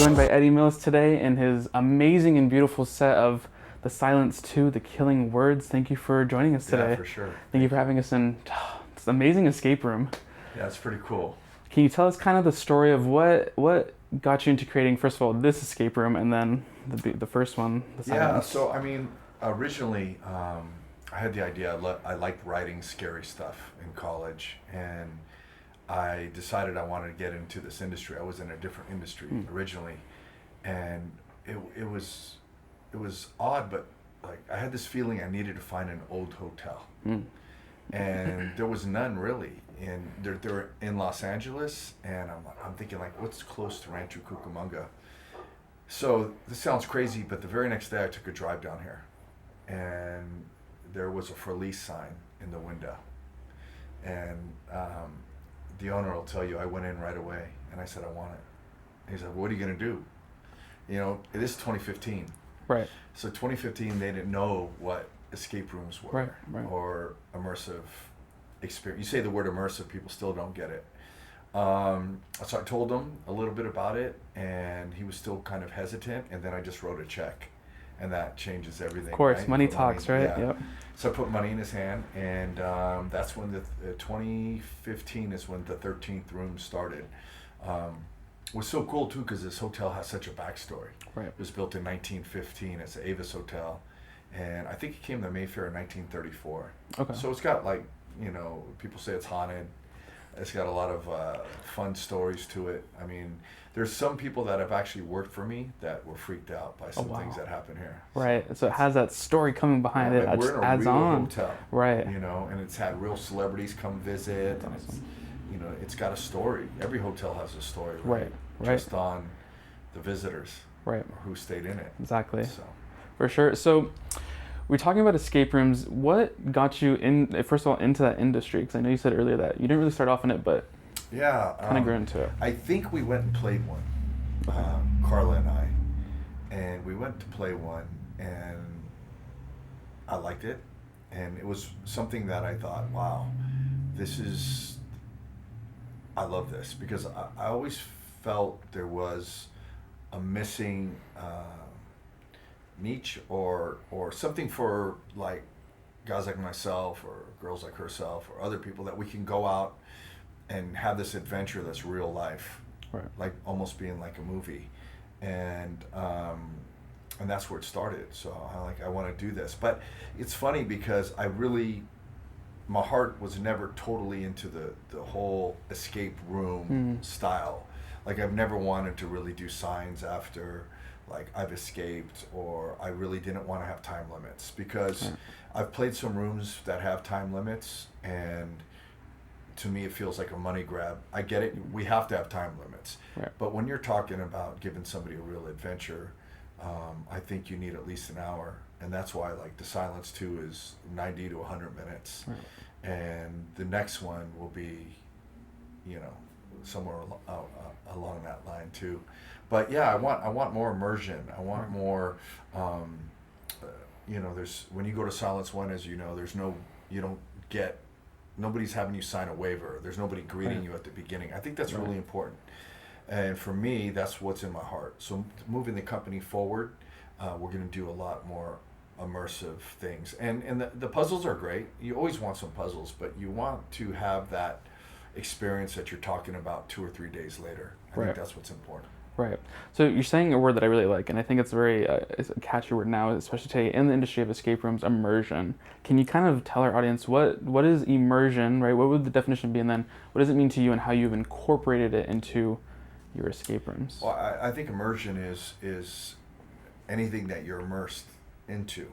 joined by Eddy Millis today in his amazing and beautiful set of The Silence 2, The Killing Words. Thank you for joining us today. Yeah, for sure. Thank you for having us in this amazing escape room. Yeah, it's pretty cool. Can you tell us kind of the story of what got you into creating, first of all, this escape room, and then the first one, The Silence? Yeah, so I mean, originally, I had the idea, I liked writing scary stuff in college, and I decided I wanted to get into this industry. I was in a different industry originally, and it was odd, but like I had this feeling I needed to find an old hotel, and there was none really. And they're in Los Angeles, and I'm thinking like, what's close to Rancho Cucamonga? So this sounds crazy, but the very next day I took a drive down here, and there was a for lease sign in the window, and the owner will tell you I went in right away, and I said I want it. And he's like, what are you gonna do? You know, it is 2015. Right. So 2015, they didn't know what escape rooms were, right. or immersive experience. You say the word immersive, people still don't get it. So I told him a little bit about it, and he was still kind of hesitant, and then I just wrote a check, and that changes everything. Of course, right? money talks, right? Yeah. Yep. So I put money in his hand, and that's when the 2015 is when the 13th room started. It was so cool too because this hotel has such a backstory. Right. It was built in 1915. It's the Avis Hotel, and I think it came to Mayfair in 1934. Okay. So it's got like, you know, people say it's haunted. It's got a lot of fun stories to it. I mean, there's some people that have actually worked for me that were freaked out by some things that happen here. Right. So it has that story coming behind it. That We're just in a adds real on. hotel, Right. you know, and it's had real celebrities come visit. And it's, you know, it's got a story. Every hotel has a story, right? Just on the visitors, right, or who stayed in it. Exactly. So. For sure. So we're talking about escape rooms. What got you in, first of all, into that industry? Because I know you said earlier that you didn't really start off in it, but yeah, kind of grew into it. I think we went and played one, Carla and we went to play one, and I liked it, and it was something that I thought, wow, I love this, because I always felt there was a missing niche or something for like guys like myself or girls like herself or other people that we can go out and have this adventure that's real life, right, like almost being like a movie, and that's where it started. So I want to do this, but it's funny because my heart was never totally into the whole escape room style. Like I've never wanted to really do signs after like I've escaped, or I really didn't want to have time limits, because I've played some rooms that have time limits, and to me it feels like a money grab. I get it, we have to have time limits, but when you're talking about giving somebody a real adventure, I think you need at least an hour, and that's why like The Silence 2 is 90 to 100 minutes, and the next one will be, you know, somewhere along that line too. But yeah, I want more immersion. I want more. You know, when you go to Silence 1, as you know, nobody's having you sign a waiver. There's nobody greeting you at the beginning. I think that's really important. And for me, that's what's in my heart. So moving the company forward, we're going to do a lot more immersive things. And the puzzles are great. You always want some puzzles, but you want to have that experience that you're talking about 2 or 3 days later. I think that's what's important. Right. So you're saying a word that I really like, and I think it's it's a catchy word now, especially today in the industry of escape rooms, immersion. Can you kind of tell our audience what is immersion, right? What would the definition be, and then what does it mean to you, and how you've incorporated it into your escape rooms? Well, I think immersion is anything that you're immersed into,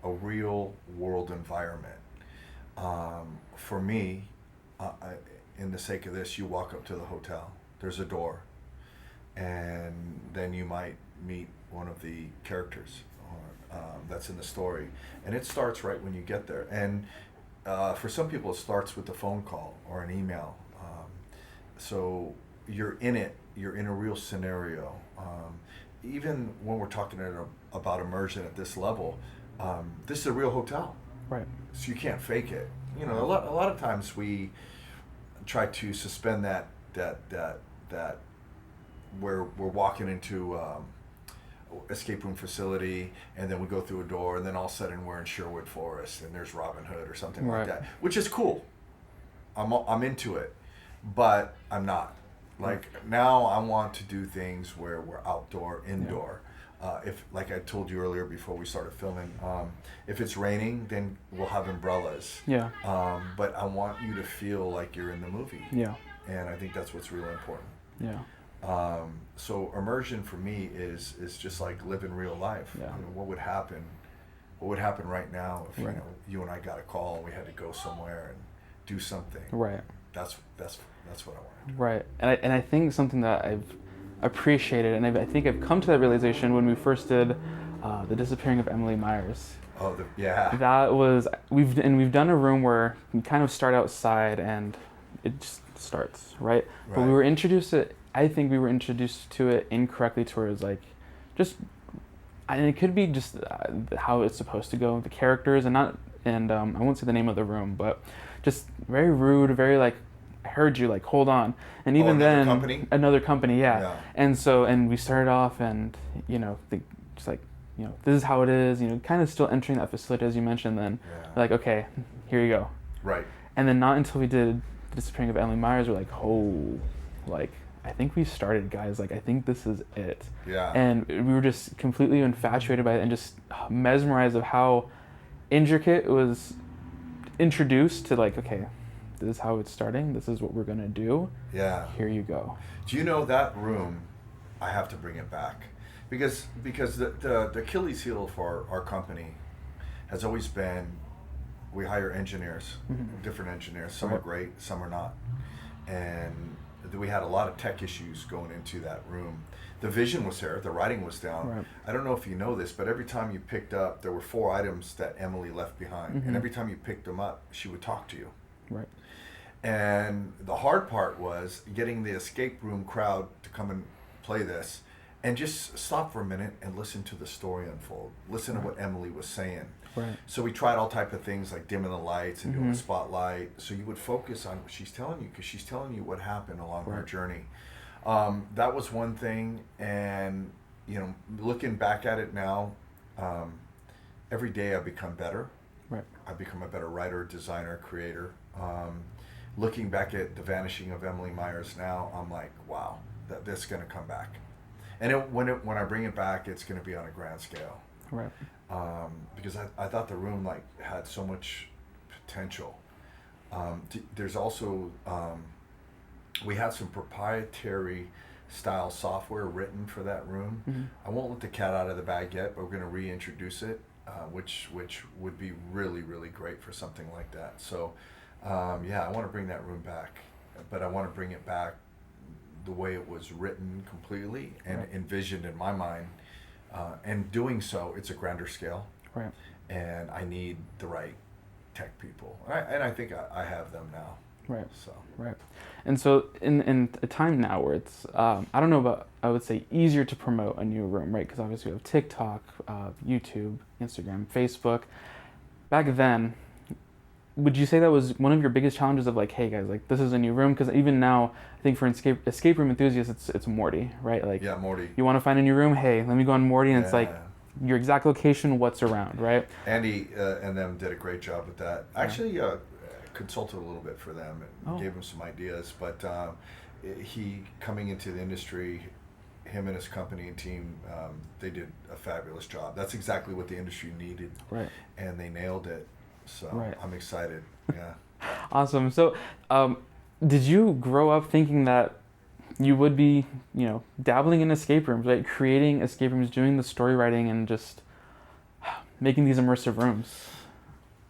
a real world environment. For me, in the sake of this, you walk up to the hotel, there's a door, and then you might meet one of the characters that's in the story, and it starts right when you get there. And for some people it starts with a phone call or an email, so you're in a real scenario. Even when we're talking about immersion at this level, this is a real hotel, right? So you can't fake it. You know, a lot of times we try to suspend that we're walking into escape room facility, and then we go through a door, and then all of a sudden we're in Sherwood Forest, and there's Robin Hood or something like Right. that, which is cool. I'm into it, but I'm not. Like now, I want to do things where we're outdoor, indoor. If, like I told you earlier before we started filming, if it's raining, then we'll have umbrellas. Yeah. But I want you to feel like you're in the movie. Yeah. And I think that's what's really important. Yeah. So immersion for me is just like living real life. Yeah. You know, what would happen? What would happen right now if Right. you and I got a call and we had to go somewhere and do something? Right. That's what I want to do. Right. And I think something that I've appreciated, and I think I've come to that realization when we first did the disappearing of Emily Myers. Oh, yeah. That was we've done a room where we kind of start outside and it just starts, right? But we Right. were introduced to I think we were introduced to it incorrectly towards like just and it could be just how it's supposed to go, the characters and I won't say the name of the room, but just very rude, very like I heard you, like hold on, and even another then company? another company, yeah. Yeah. And we started off and just like this is how it is, kind of still entering that facility as you mentioned. Then Yeah. like okay, here you go, Right. and then not until we did the disappearing of Emily Myers, we're like oh, like I think we started, guys. Like I think this is it. Yeah. And we were just completely infatuated by it and just mesmerized of how intricate it was introduced to like, okay, this is how it's starting. This is what we're going to do. Yeah. Here you go. Do you know that room? I have to bring it back because the Achilles heel for our company has always been we hire engineers, different engineers. Some are great, some are not, and we had a lot of tech issues going into that room. The vision was there, the writing was down. Right. I don't know if you know this, but every time you picked up, there were 4 items that Emily left behind, and every time you picked them up, she would talk to you. Right. And the hard part was getting the escape room crowd to come and play this and just stop for a minute and listen to the story unfold. Listen to what Emily was saying. Right. So we tried all type of things like dimming the lights and doing a spotlight. So you would focus on what she's telling you because she's telling you what happened along her journey. That was one thing. And, looking back at it now, every day I've become better. Right. I've become a better writer, designer, creator. Looking back at the vanishing of Emily Myers now, I'm like, wow, this is going to come back. And when I bring it back, it's going to be on a grand scale. Right. Because I thought the room had so much potential. There's also we had some proprietary style software written for that room. I won't let the cat out of the bag yet, but we're going to reintroduce it, which would be really, really great for something like that. So I want to bring that room back, but I want to bring it back the way it was written completely and envisioned in my mind. And doing so, it's a grander scale. Right. And I need the right tech people. And I think I have them now. Right. So. Right. And so in a time now where it's, I don't know about, I would say easier to promote a new room, right? Because obviously we have TikTok, YouTube, Instagram, Facebook. Back then, would you say that was one of your biggest challenges of like, hey guys, like this is a new room? Because even now, I think for escape room enthusiasts, it's Morty, right? Like, yeah, Morty. You want to find a new room? Hey, let me go on Morty, and it's like your exact location, what's around, right? Andy and them did a great job with that. Actually, consulted a little bit for them and gave them some ideas. But he coming into the industry, him and his company and team, they did a fabulous job. That's exactly what the industry needed, right? And they nailed it. So I'm excited. Yeah. Awesome. So, did you grow up thinking that you would be, dabbling in escape rooms, right? Creating escape rooms, doing the story writing, and just making these immersive rooms?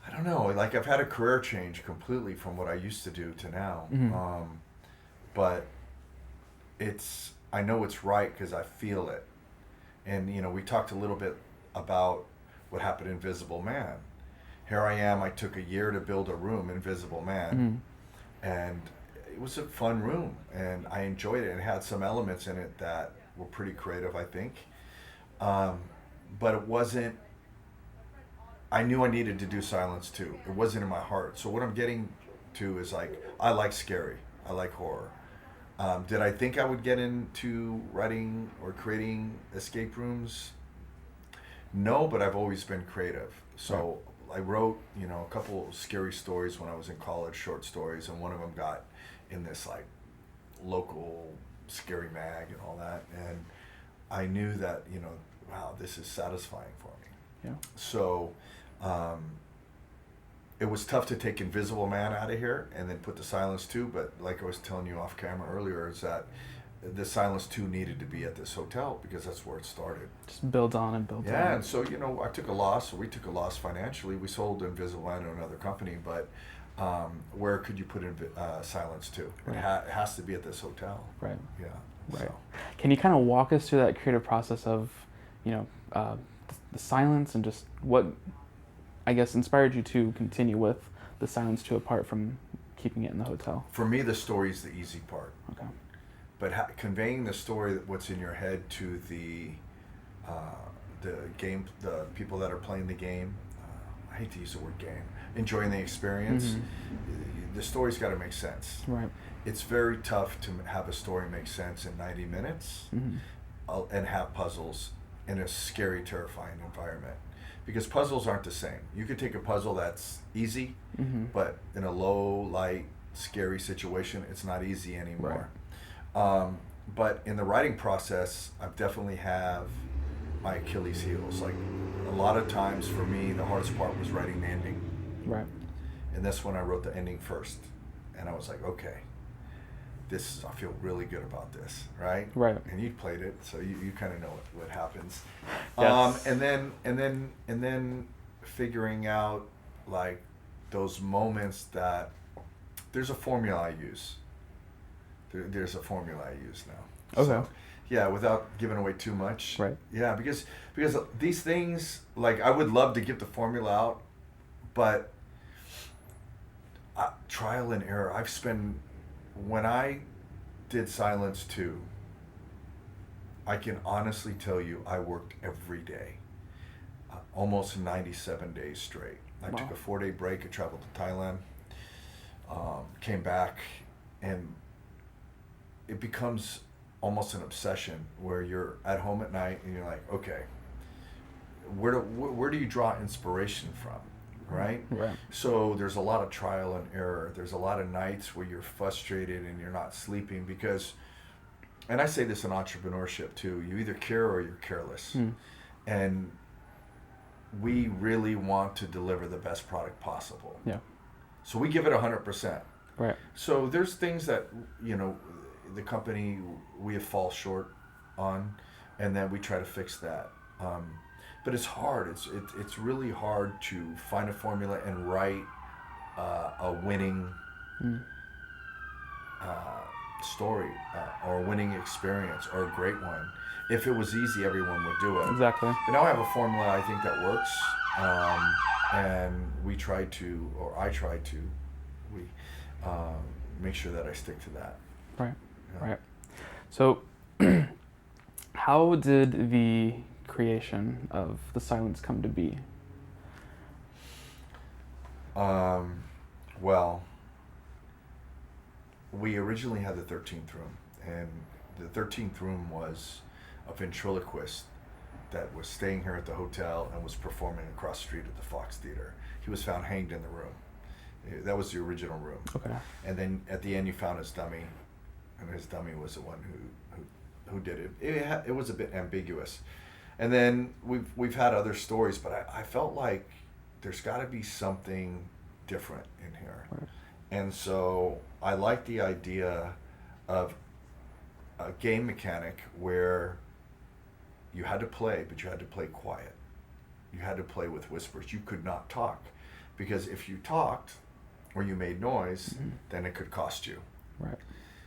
I don't know. Like I've had a career change completely from what I used to do to now. But I know it's right because I feel it. And, we talked a little bit about what happened in Invisible Man. Here I am, I took a year to build a room, Invisible Man, and it was a fun room, and I enjoyed it, and it had some elements in it that were pretty creative, I think, but it wasn't, I knew I needed to do silence too. It wasn't in my heart. So what I'm getting to is like, I like scary, I like horror, Did I think I would get into writing or creating escape rooms? No, but I've always been creative. So I wrote, a couple scary stories when I was in college, short stories, and one of them got in this like local scary mag and all that. And I knew that, wow, this is satisfying for me. Yeah. So it was tough to take Invisible Man out of here and then put the Silence 2, but like I was telling you off camera earlier, is that the Silence 2 needed to be at this hotel because that's where it started. Just builds on and builds on. Yeah, and so, I took a loss, or we took a loss financially. We sold Invisible Man to another company, but where could you put in Silence 2? Right. It has to be at this hotel. Right. Yeah. Right. So. Can you kind of walk us through that creative process of, the Silence and just what, I guess, inspired you to continue with the Silence 2 apart from keeping it in the hotel? For me, the story is the easy part. Okay. But conveying the story, what's in your head, to the game, the people that are playing the game. I hate to use the word game. Enjoying the experience. Mm-hmm. The story's got to make sense. Right. It's very tough to have a story make sense in 90 minutes and have puzzles in a scary, terrifying environment. Because puzzles aren't the same. You could take a puzzle that's easy, but in a low light, scary situation, it's not easy anymore. Right. But in the writing process, I definitely have my Achilles heels. Like a lot of times for me, the hardest part was writing the ending. Right. And that's when I wrote the ending first. And I was like, okay, I feel really good about this, right? Right. And you played it, so you kind of know what happens. Yes. And then figuring out like those moments that there's a formula I use. There's a formula I use now. Okay. So, yeah, without giving away too much. Right. Yeah, because these things, like, I would love to give the formula out, but trial and error. When I did Silence 2, I can honestly tell you I worked every day, almost 97 days straight. I took a 4-day break. I traveled to Thailand, came back, and it becomes almost an obsession where you're at home at night and you're like, okay, where do you draw inspiration from? Right? Right. So there's a lot of trial and error. There's a lot of nights where you're frustrated and you're not sleeping because, and I say this in entrepreneurship too, you either care or you're careless. And we really want to deliver the best product possible. Yeah. So we give it 100%. Right. So there's things that, the company, we fall short on, and then we try to fix that. But it's hard. It's really hard to find a formula and write a winning story or a winning experience or a great one. If it was easy, everyone would do it. Exactly. But now I have a formula I think that works, and I try to make sure that I stick to that. Right. Yeah. Right. So, how did the creation of the Silence come to be? Well, we originally had the 13th room, and the 13th room was a ventriloquist that was staying here at the hotel and was performing across the street at the Fox Theater. He was found hanged in the room. That was the original room. Okay. And then at the end, you found his dummy, and his dummy was the one who did it. It was a bit ambiguous. And then we've had other stories, but I felt like there's got to be something different in here. Right. And so I like the idea of a game mechanic where you had to play, but you had to play quiet. You had to play with whispers. You could not talk, because if you talked or you made noise, then it could cost you. Right.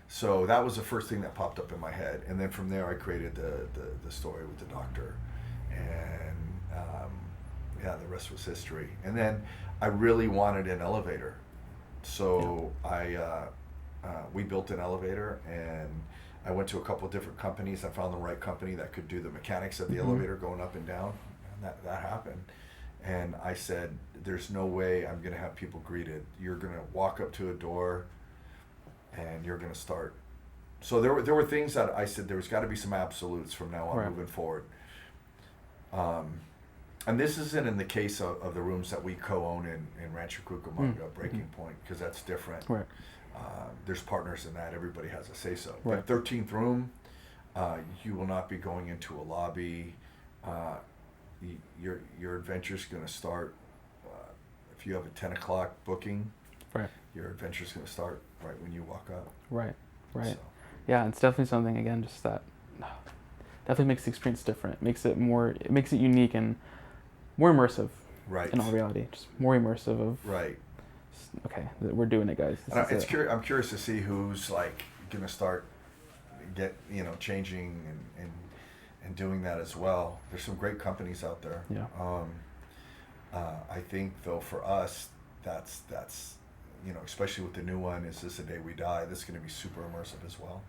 So that was the first thing that popped up in my head, and then from there I created the story with the doctor, and the rest was history. And then I really wanted an elevator, so we built an elevator, and I went to a couple of different companies. I found the right company that could do the mechanics of the elevator going up and down, and that happened. And I said, there's no way I'm going to have people greeted. You're going to walk up to a door, and you're going to start So there were things that I said there's got to be some absolutes from now on Right. moving forward. And this isn't in the case of the rooms that we co-own in Rancho Cucamonga, Breaking Point, because that's different. Right. There's partners in that. Everybody has a say-so. Right. The 13th room, you will not be going into a lobby. Your adventure's going to start, if you have a 10 o'clock booking, Right. your adventure's going to start right when you walk up. Right. Right. So, Yeah, it's definitely something, again, just that definitely makes the experience different. It makes it unique and more immersive. right. In all reality, just more immersive of, Right. okay, we're doing it, guys. This is it. I'm curious to see who's like going to start changing and doing that as well. There's some great companies out there. Yeah. I think though for us, that's especially with the new one, Is This a Day We Die? This is going to be super immersive as well.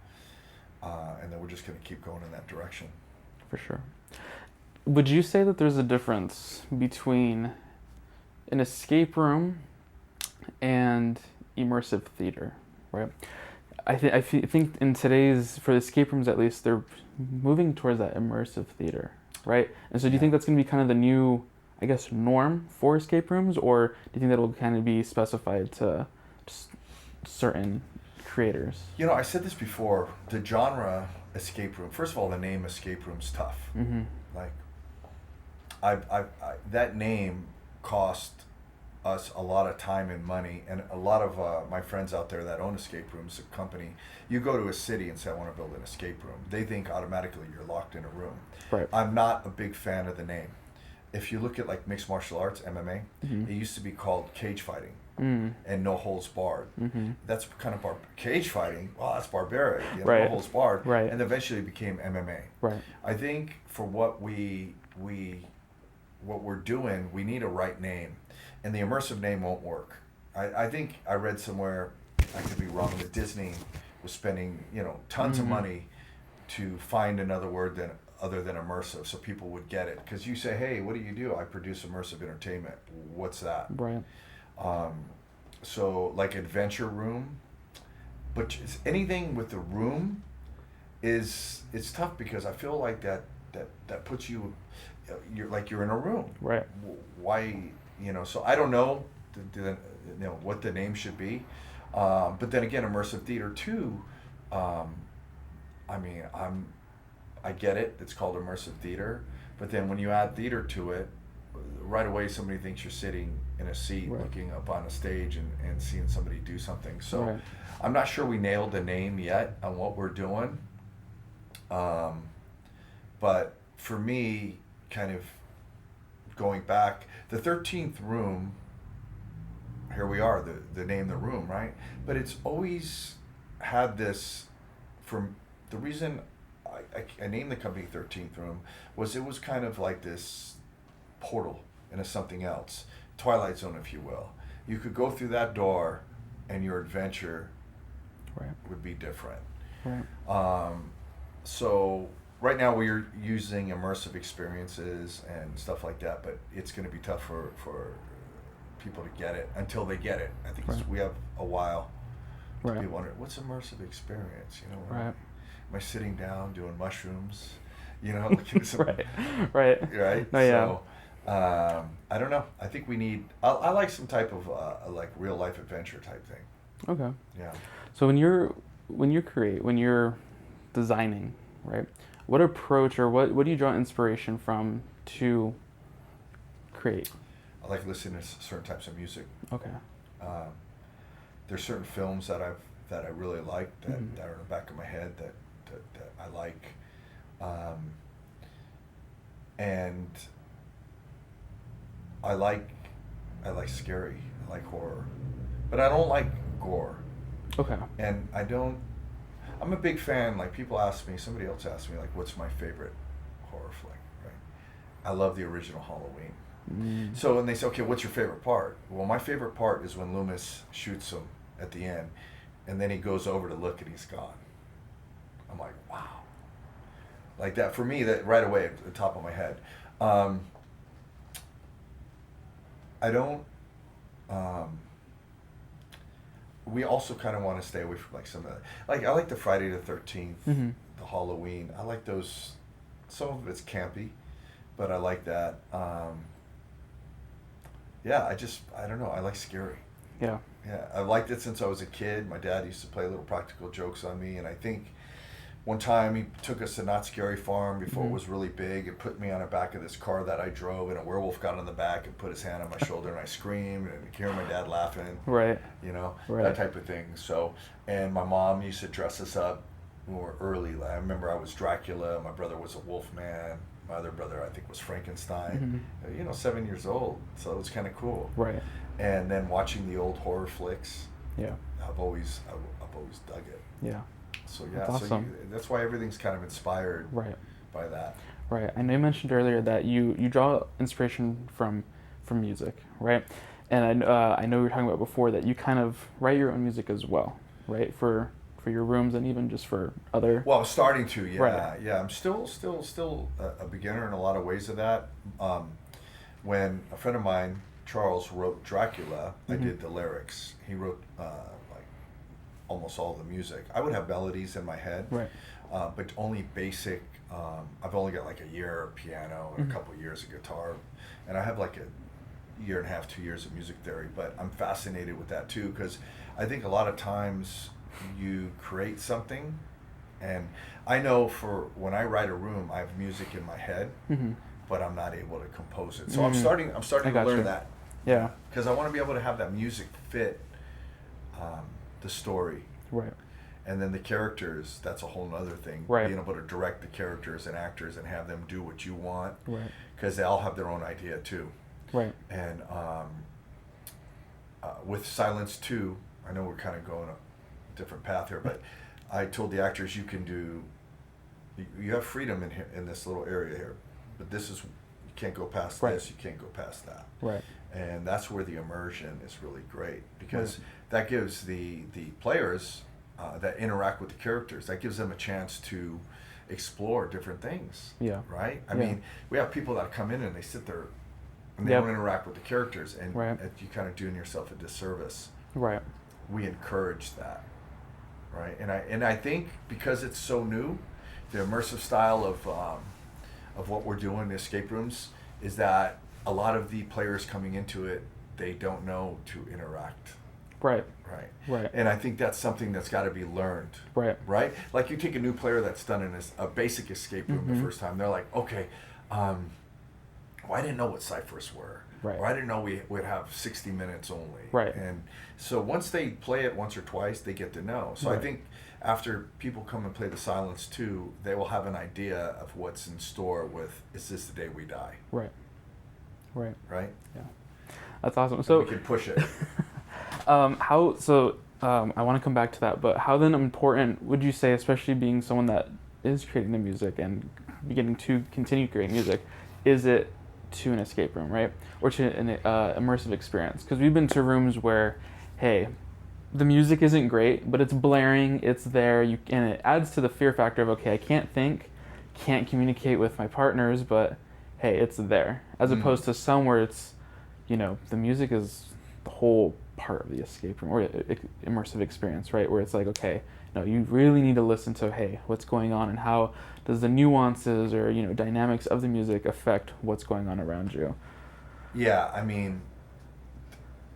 And then we're just going to keep going in that direction. For sure. Would you say that there's a difference between an escape room and immersive theater, right? I think in today's, for the escape rooms at least, they're moving towards that immersive theater, right? And so do you think that's going to be kind of the new, I guess, norm for escape rooms, or do you think that will kind of be specified to just certain creators? I said this before, the genre escape room, first of all, the name escape room's tough. Mm-hmm. Like, that name cost us a lot of time and money, and a lot of my friends out there that own escape rooms, a company, you go to a city and say, I want to build an escape room. They think automatically you're locked in a room. Right. I'm not a big fan of the name. If you look at like mixed martial arts, MMA, Mm-hmm. it used to be called cage fighting. Mm-hmm. And no holds barred. Mm-hmm. That's kind of cage fighting. Well, that's barbaric. Right. No holds barred. Right. And eventually it became MMA. Right. I think for what what we're doing, we need a right name, and the immersive name won't work. I think I read somewhere, I could be wrong, that Disney was spending tons of money to find another word other than immersive, so people would get it. Because you say, hey, what do? I produce immersive entertainment. What's that? Right. So like adventure room, but anything with the room it's tough, because I feel like that puts you're in a room. Right. Why, so I don't know what the name should be. But then again, immersive theater too, I get it, it's called immersive theater, but then when you add theater to it, right away somebody thinks you're sitting in a seat, right, looking up on a stage and seeing somebody do something. So right, I'm not sure we nailed the name yet on what we're doing. But for me, kind of going back, the 13th room, here we are, the name the room, right? But it's always had this, from the reason I named the company 13th Room was it was kind of like this portal into something else, Twilight Zone, if you will. You could go through that door and your adventure right, would be different. right. So right now we're using immersive experiences and stuff like that, but it's going to be tough for people to get it until they get it. I think Right. we have a while to Right. be wondering, what's immersive experience? Right. Am I sitting down doing mushrooms? Looking at some, Right. Right. right? No, yeah. So, I don't know. I think we need. I like some type of like real life adventure type thing. Okay. Yeah. So when you're designing, right? What approach or what do you draw inspiration from to create? I like listening to certain types of music. Okay. There's certain films that I really like that, Mhm. that are in the back of my head that I like, and I like scary, I like horror, but I don't like gore, Okay. and I'm a big fan. Like somebody else asked me like, what's my favorite horror flick, right? I love the original Halloween. Mm. So when they say, okay, what's your favorite part? Well, my favorite part is when Loomis shoots him at the end, and then he goes over to look and he's gone. I'm like, wow. Like that, for me, that right away at the top of my head. I don't, we also kind of want to stay away from like some of the, like I like the Friday the 13th, Mm-hmm. the Halloween. I like those. Some of it's campy, but I like that. Yeah, I don't know. I like scary. Yeah. Yeah, I've liked it since I was a kid. My dad used to play little practical jokes on me, and I think one time he took us to Not Scary Farm before it was really big and put me on the back of this car that I drove, and a werewolf got on the back and put his hand on my shoulder, and I screamed, and I hear my dad laughing, Right. Right. that type of thing. So, and my mom used to dress us up when we were early. Like, I remember I was Dracula, my brother was a Wolfman, my other brother I think was Frankenstein. 7 years old, so it was kind of cool. Right. And then watching the old horror flicks, Yeah. I've always dug it. Yeah. So yeah, That's awesome. that's why everything's kind of inspired Right. by that. Right. I know you mentioned earlier that you draw inspiration from music, right? And I know we were talking about before that you kind of write your own music as well, right? For your rooms and even just for other. Well, I'm starting to, yeah, Right. yeah. I'm still a beginner in a lot of ways of that. When a friend of mine, Charles, wrote Dracula, I did the lyrics. He wrote like almost all the music. I would have melodies in my head, Right. but only basic. I've only got like a year of piano and a couple years of guitar, and I have like a year and a half, 2 years of music theory. But I'm fascinated with that too, because I think a lot of times you create something, and I know for when I write a room, I have music in my head, but I'm not able to compose it. So I'm starting I to got learn you. that. Yeah. Because I want to be able to have that music fit the story. Right. And then the characters, that's a whole nother thing. Right. Being able to direct the characters and actors and have them do what you want. Right. Because they all have their own idea too. Right. And with Silence 2, I know we're kind of going a different path here, but I told the actors you have freedom in here, in this little area here. But this is, you can't go past Right. this, you can't go past that. Right. And that's where the immersion is really great, because that gives the players that interact with the characters, that gives them a chance to explore different things. Yeah. Right? I Yeah. mean, we have people that come in and they sit there and they Yep. don't interact with the characters, and Right. you kind of doing yourself a disservice. Right. We encourage that, right? And I think because it's so new, the immersive style of what we're doing, the escape rooms, is that a lot of the players coming into it, they don't know to interact, Right. right? Right. And I think that's something that's got to be learned, Right. right? Like you take a new player that's done a basic escape room the first time, they're like, okay, well, I didn't know what ciphers were. Right. Or I didn't know we would have 60 minutes only. Right. And so once they play it once or twice, they get to know. So I Right. think after people come and play the Silence 2, they will have an idea of what's in store with, is this the day we die? Right. Right. Right? Yeah. That's awesome. And So we can push it. I want to come back to that, but how then important would you say, especially being someone that is creating the music and beginning to continue creating music, is it to an escape room, right? Or to an immersive experience? Because we've been to rooms where, hey, the music isn't great, but it's blaring, it's there, and it adds to the fear factor of, okay, I can't think, can't communicate with my partners, but hey, it's there. As opposed to some where it's, the music is the whole part of the escape room or immersive experience, right? Where it's like, okay, no, you really need to listen to, hey, what's going on and how does the nuances or, dynamics of the music affect what's going on around you? Yeah, I mean,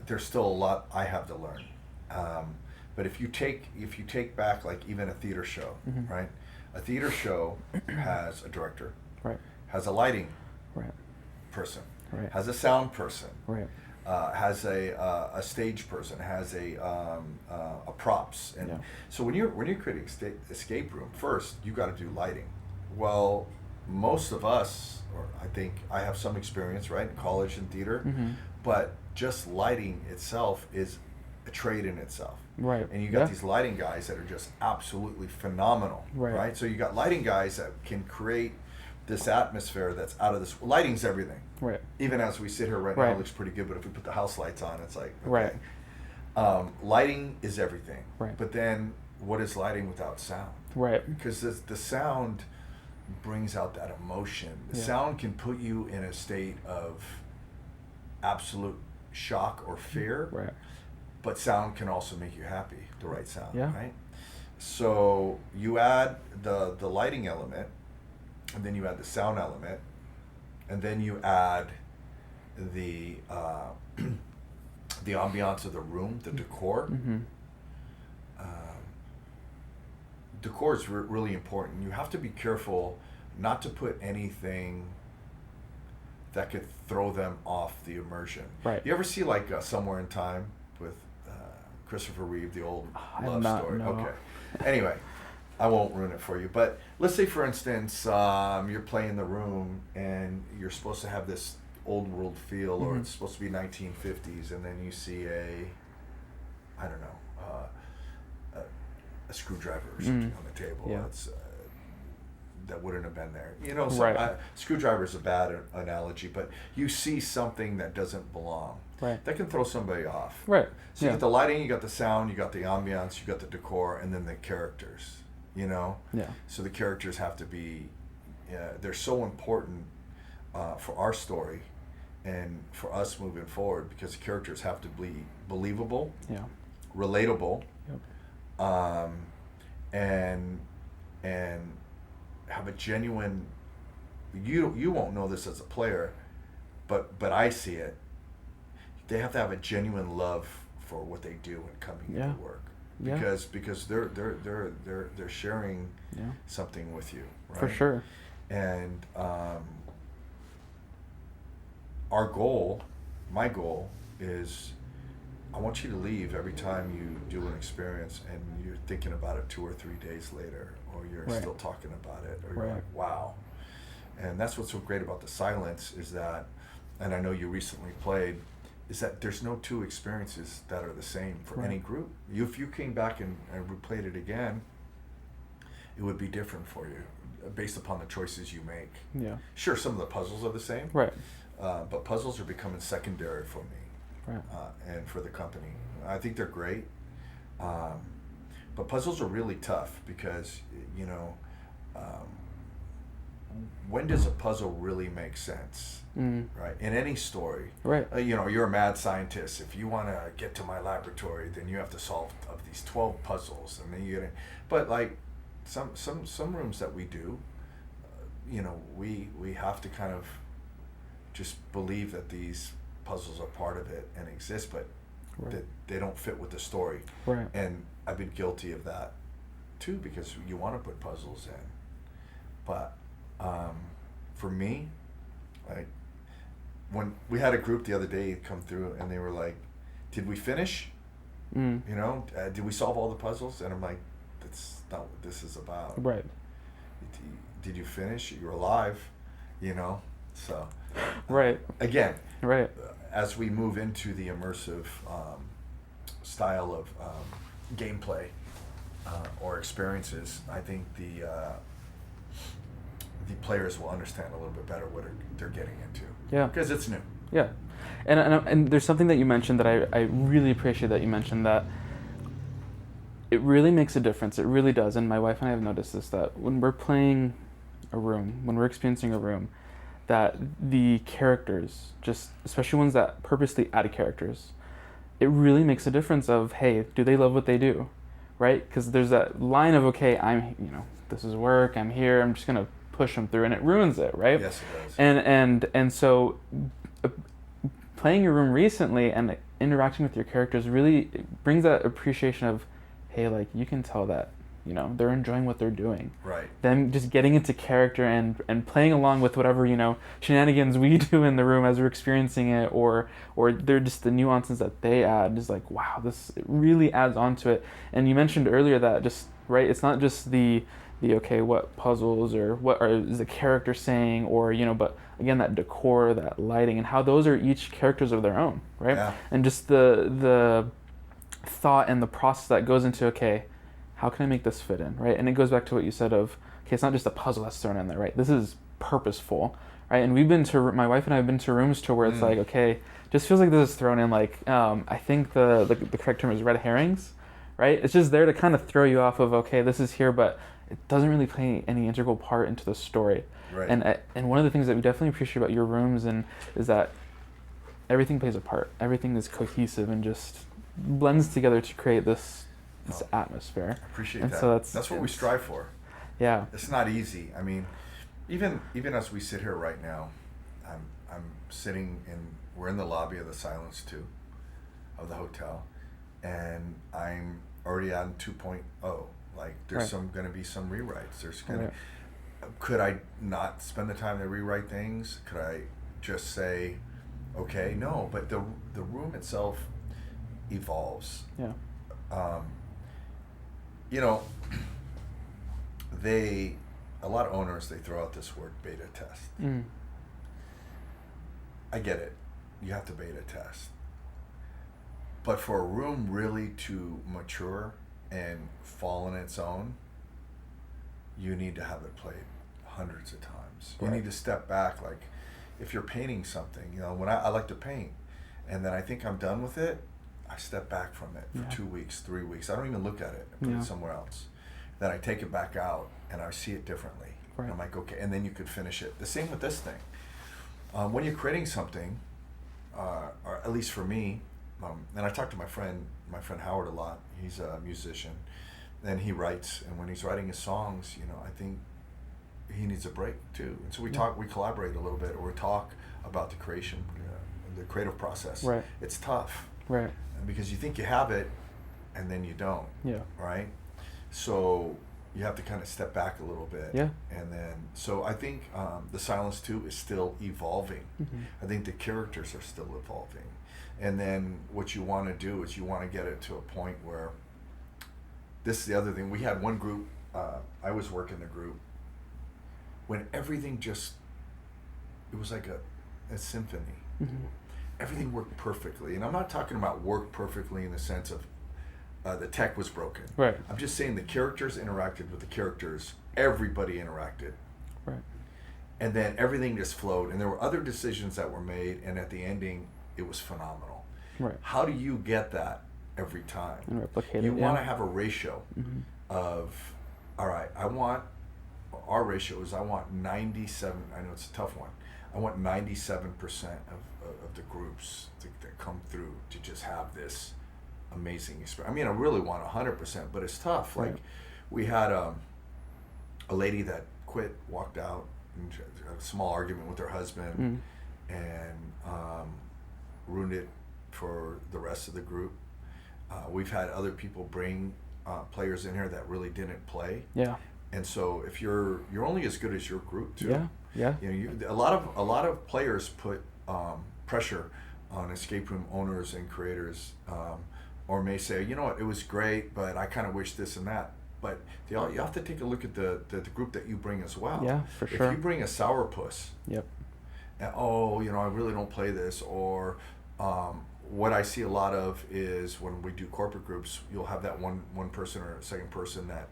there's still a lot I have to learn. But if you take back like even a theater show, right? A theater show has a director, Right. has a lighting Right. person, Right. has a sound person, Right. has a stage person, has a props, and Yeah. so when you're creating escape room, first you got to do lighting. Well, most of us, or I think I have some experience, right, in college and theater, but just lighting itself is a trade in itself. Right. And you got these lighting guys that are just absolutely phenomenal, Right. So you got lighting guys that can create this atmosphere that's out of this. Lighting's everything. Right. Even as we sit here right now, Right. it looks pretty good, but if we put the house lights on, it's like, okay. Right. Lighting is everything. Right. But then what is lighting without sound? Right. Because the sound brings out that emotion. The Yeah. sound can put you in a state of absolute shock or fear. Right. but sound can also make you happy, the right sound, Yeah. right? So you add the lighting element, and then you add the sound element, and then you add the the ambiance of the room, the decor. Mm-hmm. Decor is really important. You have to be careful not to put anything that could throw them off the immersion. Right. You ever see like Somewhere in Time with Christopher Reeve, the old I love not story? know. Okay. Anyway, I won't ruin it for you. But let's say, for instance, you're playing the room and you're supposed to have this old world feel, or it's supposed to be 1950s, and then you see I don't know, a screwdriver or something on the table. Yeah. That's that wouldn't have been there. You know, so Right. screwdriver is a bad analogy, but you see something that doesn't belong. Right. That can throw somebody off. Right. So you Yeah. got the lighting, you got the sound, you got the ambiance, you got the decor, and then the characters. You know. Yeah. So the characters have to be, they're so important for our story, and for us moving forward, because the characters have to be believable, Yeah. relatable, Yep. and have a genuine. You won't know this as a player, but I see it. They have to have a genuine love for what they do when coming Yeah. into work, Yeah. because they're sharing Yeah. something with you, right? For sure. And my goal is, I want you to leave every time you do an experience and you're thinking about it 2 or 3 days later, or you're Right. still talking about it, or you're Right. like, wow. And that's what's so great about the silence, is that, and I know you recently played, is that there's no two experiences that are the same for Right. any group. If you came back and replayed it again, it would be different for you, based upon the choices you make. Yeah. Sure, some of the puzzles are the same, Right. but puzzles are becoming secondary for me, Right. and for the company. I think they're great, but puzzles are really tough, because, you know, when does a puzzle really make sense, right? In any story, Right. you know, you're a mad scientist. If you want to get to my laboratory, then you have to solve of these 12 puzzles, and then you get. But like some rooms that we do, you know, we have to kind of just believe that these puzzles are part of it and exist, but Right. that they don't fit with the story. Right. And I've been guilty of that too, because you want to put puzzles in, but for me, like, when we had a group the other day come through and they were like, "Did we finish? You know, did we solve all the puzzles?" And I'm like, "That's not what this is about. Right. Did you finish? You're alive, you know." So, Right. again, Right. as we move into the immersive style of gameplay or experiences, I think the players will understand a little bit better what they're getting into. Yeah. Because it's new. Yeah. And there's something that you mentioned that I really appreciate that you mentioned, that it really makes a difference. It really does. And my wife and I have noticed this, that when we're playing a room, when we're experiencing a room, that the characters, just especially ones that purposely add characters, it really makes a difference of, hey, do they love what they do, right? Because there's that line of, okay, this is work, I'm here, I'm just gonna push them through, and it ruins it, right? Yes, it does. And so playing your room recently and interacting with your characters really brings that appreciation of, hey, like, you can tell that, you know, they're enjoying what they're doing. Right. Them just getting into character and playing along with whatever, you know, shenanigans we do in the room as we're experiencing it, or they're just the nuances that they add is like, wow, it really adds on to it. And you mentioned earlier that just, right, it's not just the okay, what puzzles or what is the character saying, or, you know, but again, that decor, that lighting, and how those are each characters of their own, right? Yeah. And just the thought and the process that goes into, okay, how can I make this fit in, right? And it goes back to what you said of, okay, it's not just a puzzle that's thrown in there, right? This is purposeful, right? And my wife and I have been to rooms to where it's like, okay, just feels like this is thrown in, like, I think the correct term is red herrings, right? It's just there to kind of throw you off of, okay, this is here, but it doesn't really play any integral part into the story. Right. And one of the things that we definitely appreciate about your rooms is that everything plays a part. Everything is cohesive and just blends together to create this atmosphere. I appreciate And that. so that's what we strive for. Yeah. It's not easy. I mean, even as we sit here right now, I'm sitting we're in the lobby of the Silence 2 of the hotel, and I'm already on 2.0. Like there's Right. going to be some rewrites. There's going to Right. Could I not spend the time to rewrite things? Could I just say, okay, no? But the room itself evolves. Yeah. Um, you know, a lot of owners, they throw out this word beta test. Mm. I get it. You have to beta test. But for a room really to mature and fall in its own, you need to have it played hundreds of times. You Right. need to step back. Like if you're painting something, you know, when I like to paint, and then I think I'm done with it, I step back from it for Yeah. 2 weeks, 3 weeks. I don't even look at it. I put Yeah. it somewhere else. Then I take it back out and I see it differently. Right. And I'm like, okay, and then you could finish it. The same with this thing. When you're creating something, or at least for me, and I talk to my friend Howard a lot. He's a musician, and he writes. And when he's writing his songs, you know, I think he needs a break too. And so we collaborate a little bit, or we talk about the creation, the creative process. Right. It's tough, Right. because you think you have it, and then you don't. Yeah. Right. So you have to kind of step back a little bit. Yeah. And then, so I think the Silence 2 is still evolving. Mm-hmm. I think the characters are still evolving. And then what you want to do is you want to get it to a point where, this is the other thing. We had one group, I was working the group, when everything just, it was like a symphony. Mm-hmm. Everything worked perfectly. And I'm not talking about work perfectly in the sense of the tech was broken. Right. I'm just saying the characters interacted with the characters. Everybody interacted. Right. And then everything just flowed. And there were other decisions that were made. And at the ending, it was phenomenal. Right. How do you get that every time? And replicate You it. want to Yeah. have a ratio Mm-hmm. of, all right, our ratio is I want 97, I know it's a tough one, I want 97% of the groups that come through to just have this amazing experience. I mean, I really want 100%, but it's tough. Like, Right. we had a lady that quit, walked out, and she had a small argument with her husband, and ruined it for the rest of the group. We've had other people bring players in here that really didn't play, Yeah. and so if you're only as good as your group too. Yeah. Yeah. You know, a lot of players put pressure on escape room owners and creators, or may say, you know what, it was great, but I kind of wish this and that. But you have to take a look at the group that you bring as well. Yeah, for sure. If you bring a sourpuss, Yep. and, oh, you know, I really don't play this, or what I see a lot of is when we do corporate groups, you'll have that one person or second person that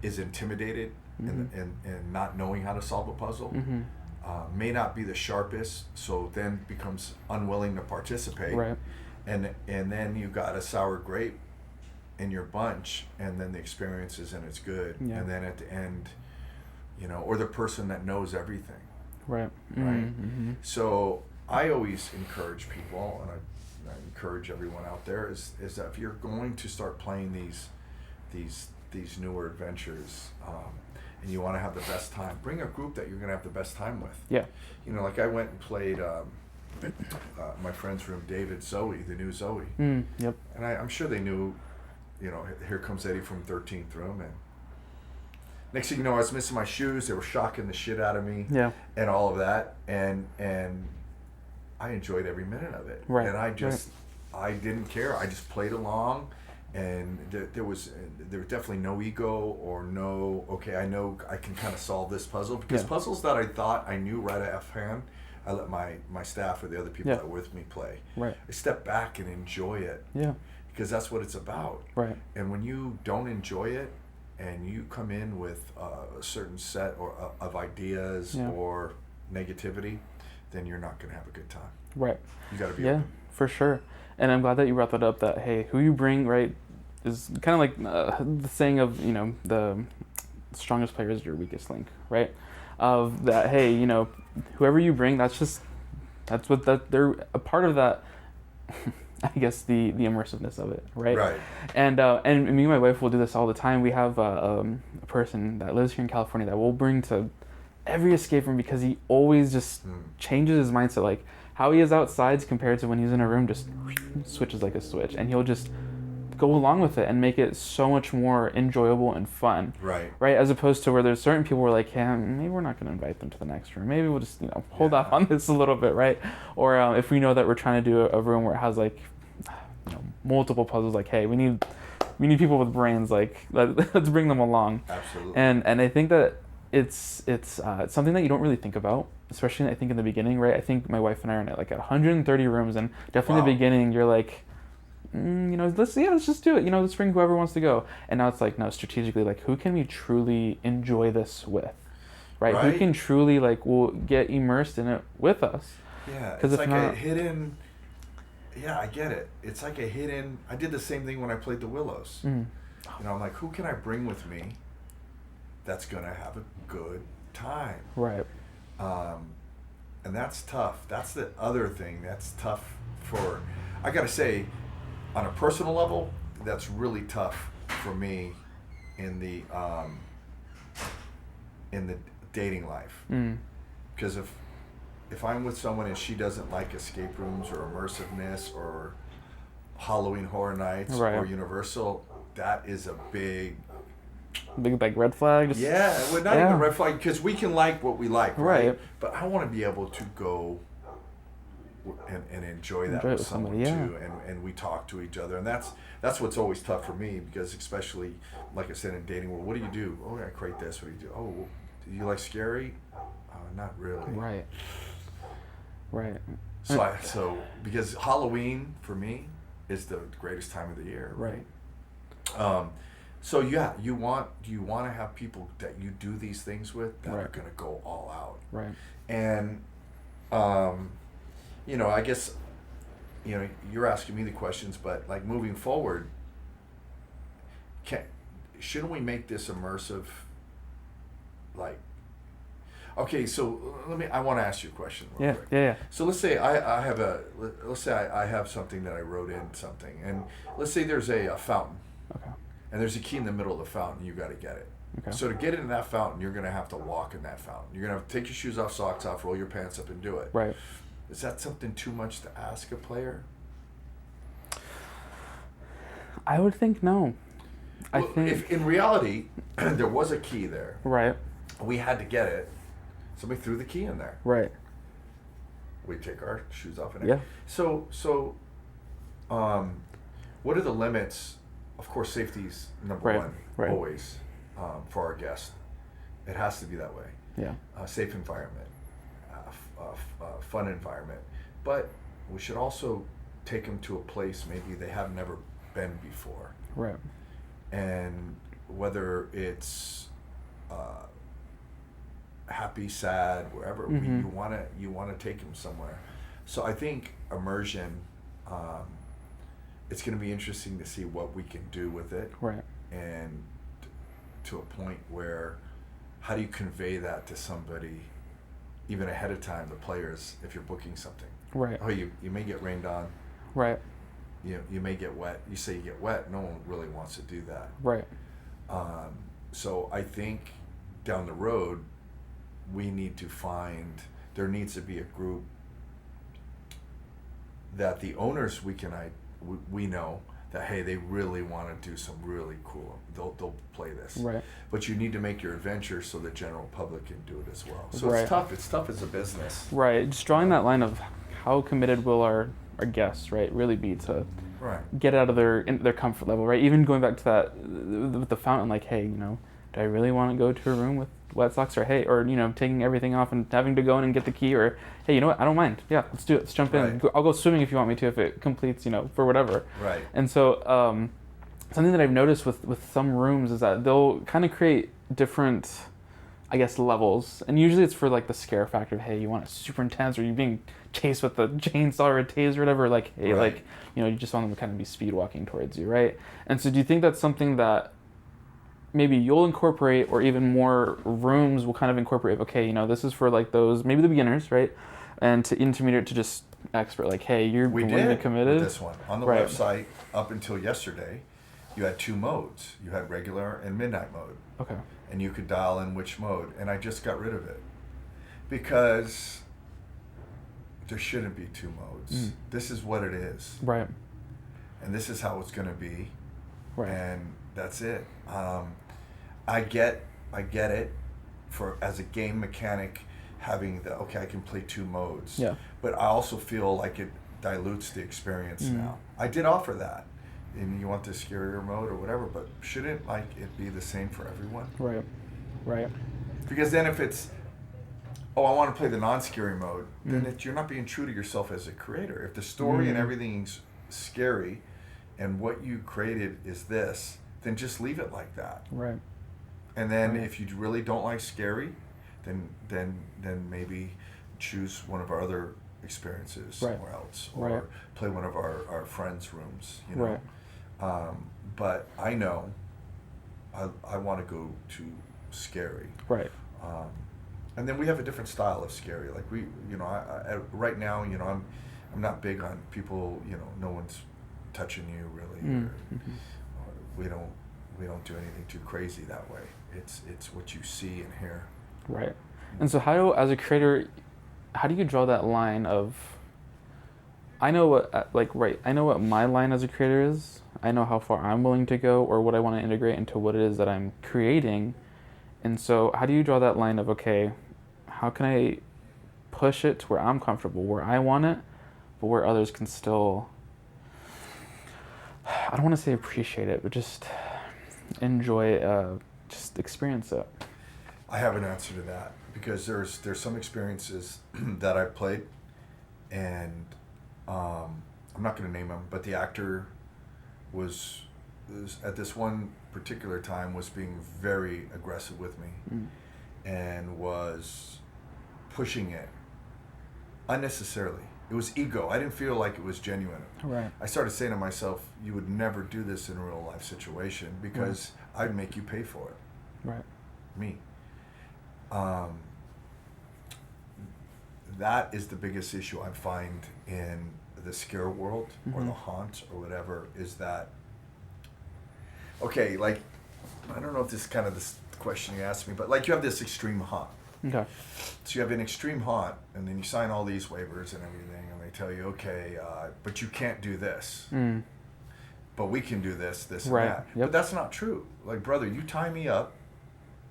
is intimidated and not knowing how to solve a puzzle. Mm-hmm. May not be the sharpest, so then becomes unwilling to participate. Right. And then you got a sour grape in your bunch, and then the experience isn't as good. Yeah. And then at the end, you know, or the person that knows everything. Right. Right. Mm-hmm. So I always encourage people, and I encourage everyone out there, is that if you're going to start playing these newer adventures, and you want to have the best time, bring a group that you're going to have the best time with. Yeah. You know, like I went and played my friend's room, David, Zoe, the new Zoe. Yep. And I'm sure they knew, you know, here comes Eddie from 13th room. And next thing you know, I was missing my shoes. They were shocking the shit out of me. Yeah. And all of that. And I enjoyed every minute of it. Right. And I didn't care. I just played along. And there was definitely no ego or no, okay, I know I can kind of solve this puzzle. Because puzzles that I thought I knew right offhand, I let my staff or the other people that were with me play. Right. I step back and enjoy it. Yeah. Because that's what it's about. Right. And when you don't enjoy it, and you come in with a certain set of ideas or negativity, then you're not going to have a good time. Right. You got to be Yeah, open. for sure. And I'm glad that you brought that up, that, hey, who you bring, right, is kind of like the saying of, you know, the strongest player is your weakest link, right? Of that, hey, you know, whoever you bring, that's what they're a part of that. I guess the immersiveness of it, right? Right. And me and my wife will do this all the time. We have a person that lives here in California that we'll bring to every escape room because he always just changes his mindset. Like how he is outside compared to when he's in a room, just switches like a switch, and he'll just go along with it and make it so much more enjoyable and fun. Right. Right. As opposed to where there's certain people who are like, yeah, maybe we're not going to invite them to the next room. Maybe we'll just, hold off on this a little bit. Right. Or if we know that we're trying to do a room where it has like, multiple puzzles, like, hey, we need people with brains, like, let's bring them along. Absolutely. And I think that it's something that you don't really think about, especially I think in the beginning, right? I think my wife and I are in like 130 rooms, and definitely in the beginning, you're like, let's just do it. Let's bring whoever wants to go. And now it's like, no, strategically, like, who can we truly enjoy this with, right? Who can truly will get immersed in it with us? Yeah, it's like a hidden. Yeah, I get it. It's like a hidden. I did the same thing when I played the Willows. I'm like, who can I bring with me that's gonna have a good time? Right. And that's tough. That's the other thing that's tough for. I gotta say, on a personal level, that's really tough for me in the dating life. Because if I'm with someone and she doesn't like escape rooms or immersiveness or Halloween Horror Nights or Universal, that is a big red flag. Well, not even a red flag, because we can like what we like, right? But I want to be able to go and enjoy that with someone too, and we talk to each other, and that's what's always tough for me, because especially like I said in dating world, what do you do? Oh, I create this. What do you do? Oh, do you like scary? Not really. Right. So because Halloween for me is the greatest time of the year. Right. So yeah, do you want to have people that you do these things with that are going to go all out. Right. And I guess you're asking me the questions, but like moving forward, shouldn't we make this immersive? Like, okay, so I want to ask you a question real quick. Yeah. So let's say I have something that I wrote in something, and let's say there's a fountain. Okay. And there's a key in the middle of the fountain. You got to get it. Okay. So to get into that fountain, you're going to have to walk in that fountain. You're going to have to take your shoes off, socks off, roll your pants up, and do it. Right. Is that something too much to ask a player? I would think no. I think if in reality there was a key there. Right. We had to get it. Somebody threw the key in there. Right. We take our shoes off and yeah. So what are the limits? Of course, safety's number one, always, for our guests. It has to be that way. Yeah. Safe environment, fun environment. But we should also take them to a place maybe they have never been before. Right. And whether it's happy, sad, wherever, you want to take them somewhere. So I think immersion. It's going to be interesting to see what we can do with it. Right. And to a point where, how do you convey that to somebody, even ahead of time, the players, if you're booking something? Right. Oh, you may get rained on. Right. You may get wet. You say you get wet. No one really wants to do that. Right. So I think down the road, there needs to be a group that the owners we know that, hey, they really want to do some really cool, they'll play this. Right. But you need to make your adventure so the general public can do it as well. So it's tough as a business. Right. Just drawing that line of how committed will our guests, right, really be to get out of their comfort level, right? Even going back to that with the fountain, like, hey, do I really want to go to a room with wet socks, or hey, or taking everything off and having to go in and get the key, or hey, you know what, I don't mind. Yeah, let's do it. Let's jump in. I'll go swimming if you want me to, if it completes, for whatever. Right. And so something that I've noticed with some rooms is that they'll kind of create different, I guess, levels, and usually it's for like the scare factor of, hey, you want it super intense, or you're being chased with a chainsaw or a taser or whatever, like, hey, like, you just want them to kind of be speed walking towards you, right? And so do you think that's something that maybe you'll incorporate, or even more rooms will kind of incorporate, okay, this is for like those, maybe the beginners, right? And to intermediate, to just expert? Like, hey, you're We going to be did committed? with this one. On the Right. website, up until yesterday, you had 2 modes. You had regular and midnight mode. Okay. And you could dial in which mode. And I just got rid of it. Because there shouldn't be 2 modes. This is what it is. Right. And this is how it's going to be. Right. And that's it. I get it as a game mechanic, having I can play 2 modes. Yeah. But I also feel like it dilutes the experience now. I did offer that. And you want the scarier mode or whatever, but shouldn't it be the same for everyone? Right. Right. Because then if it's, I want to play the non-scary mode, then you're not being true to yourself as a creator. If the story and everything's scary and what you created is this, then just leave it like that. Right. And then if you really don't like scary, then maybe choose one of our other experiences somewhere else, or play one of our friends' rooms, you know. Right. But I know I want to go to scary. Right. And then we have a different style of scary. Like I right now, I'm not big on people, no one's touching you really. Or we don't do anything too crazy that way. It's what you see and hear. Right. And so as a creator, how do you draw that line of, I know what my line as a creator is. I know how far I'm willing to go or what I want to integrate into what it is that I'm creating. And so how do you draw that line of, okay, how can I push it to where I'm comfortable, where I want it, but where others can still, I don't want to say appreciate it, but just enjoy, just experience it? I have an answer to that, because there's some experiences that I've played, and I'm not going to name them, but the actor was at this one particular time was being very aggressive with me and was pushing it unnecessarily. It was ego. I didn't feel like it was genuine. Right. I started saying to myself, you would never do this in a real life situation, because I'd make you pay for it. Right. Me. That is the biggest issue I find in the scare world or the haunt or whatever, is that, okay, like, I don't know if this is kind of this question you asked me, but like you have this extreme haunt. Okay. So you have an extreme haunt, and then you sign all these waivers and everything, and they tell you, okay, but you can't do this. But we can do this, and that. Yep. But that's not true. Like, brother, you tie me up,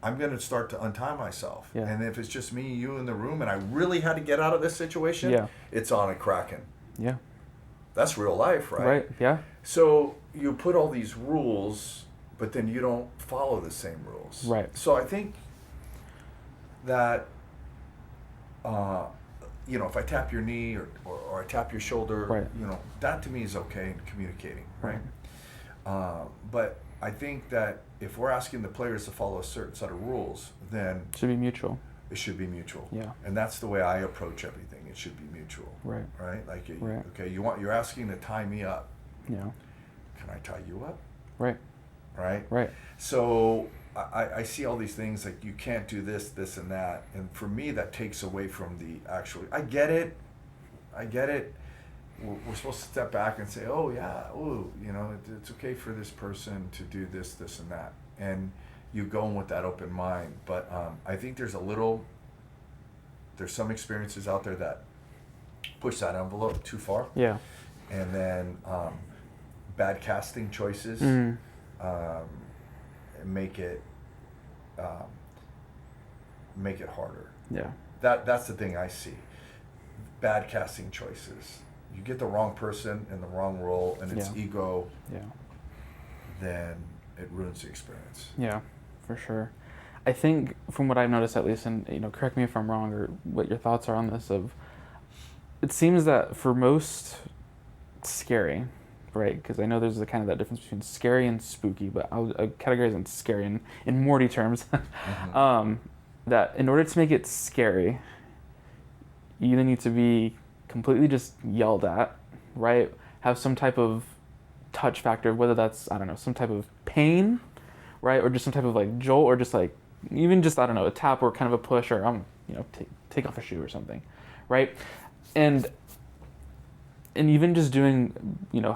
I'm going to start to untie myself. Yeah. And if it's just me, you in the room, and I really had to get out of this situation, it's on and cracking. Yeah. That's real life, right? Right, yeah. So you put all these rules, but then you don't follow the same rules. Right. So I think that, if I tap your knee or I tap your shoulder, that to me is okay in communicating, right? But I think that if we're asking the players to follow a certain set of rules, then It should be mutual. it should be mutual. Yeah. And that's the way I approach everything. It should be mutual. Right. Right? Like, Right. okay, you're asking to tie me up. Yeah. Can I tie you up? Right. Right? Right. So I see all these things like, you can't do this, this, and that. And for me, that takes away from the actual, I get it. We're supposed to step back and say, oh, yeah, it's okay for this person to do this, this, and that. And you go in with that open mind. But I think there's some experiences out there that push that envelope too far. Yeah. And then bad casting choices make it harder. Yeah. That's the thing I see. Bad casting choices. You get the wrong person in the wrong role, and it's ego. Yeah. Then it ruins the experience. Yeah, for sure. I think from what I've noticed, at least, and correct me if I'm wrong or what your thoughts are on this, it seems that for most scary, right? Because I know there's that difference between scary and spooky, but I'll categorize it as scary in Morty terms. That in order to make it scary, you either need to be completely just yelled at, right? Have some type of touch factor, whether that's, I don't know, some type of pain, right? Or just some type of jolt, or just even just, I don't know, a tap or kind of a push, or take off a shoe or something, right? And and even just doing,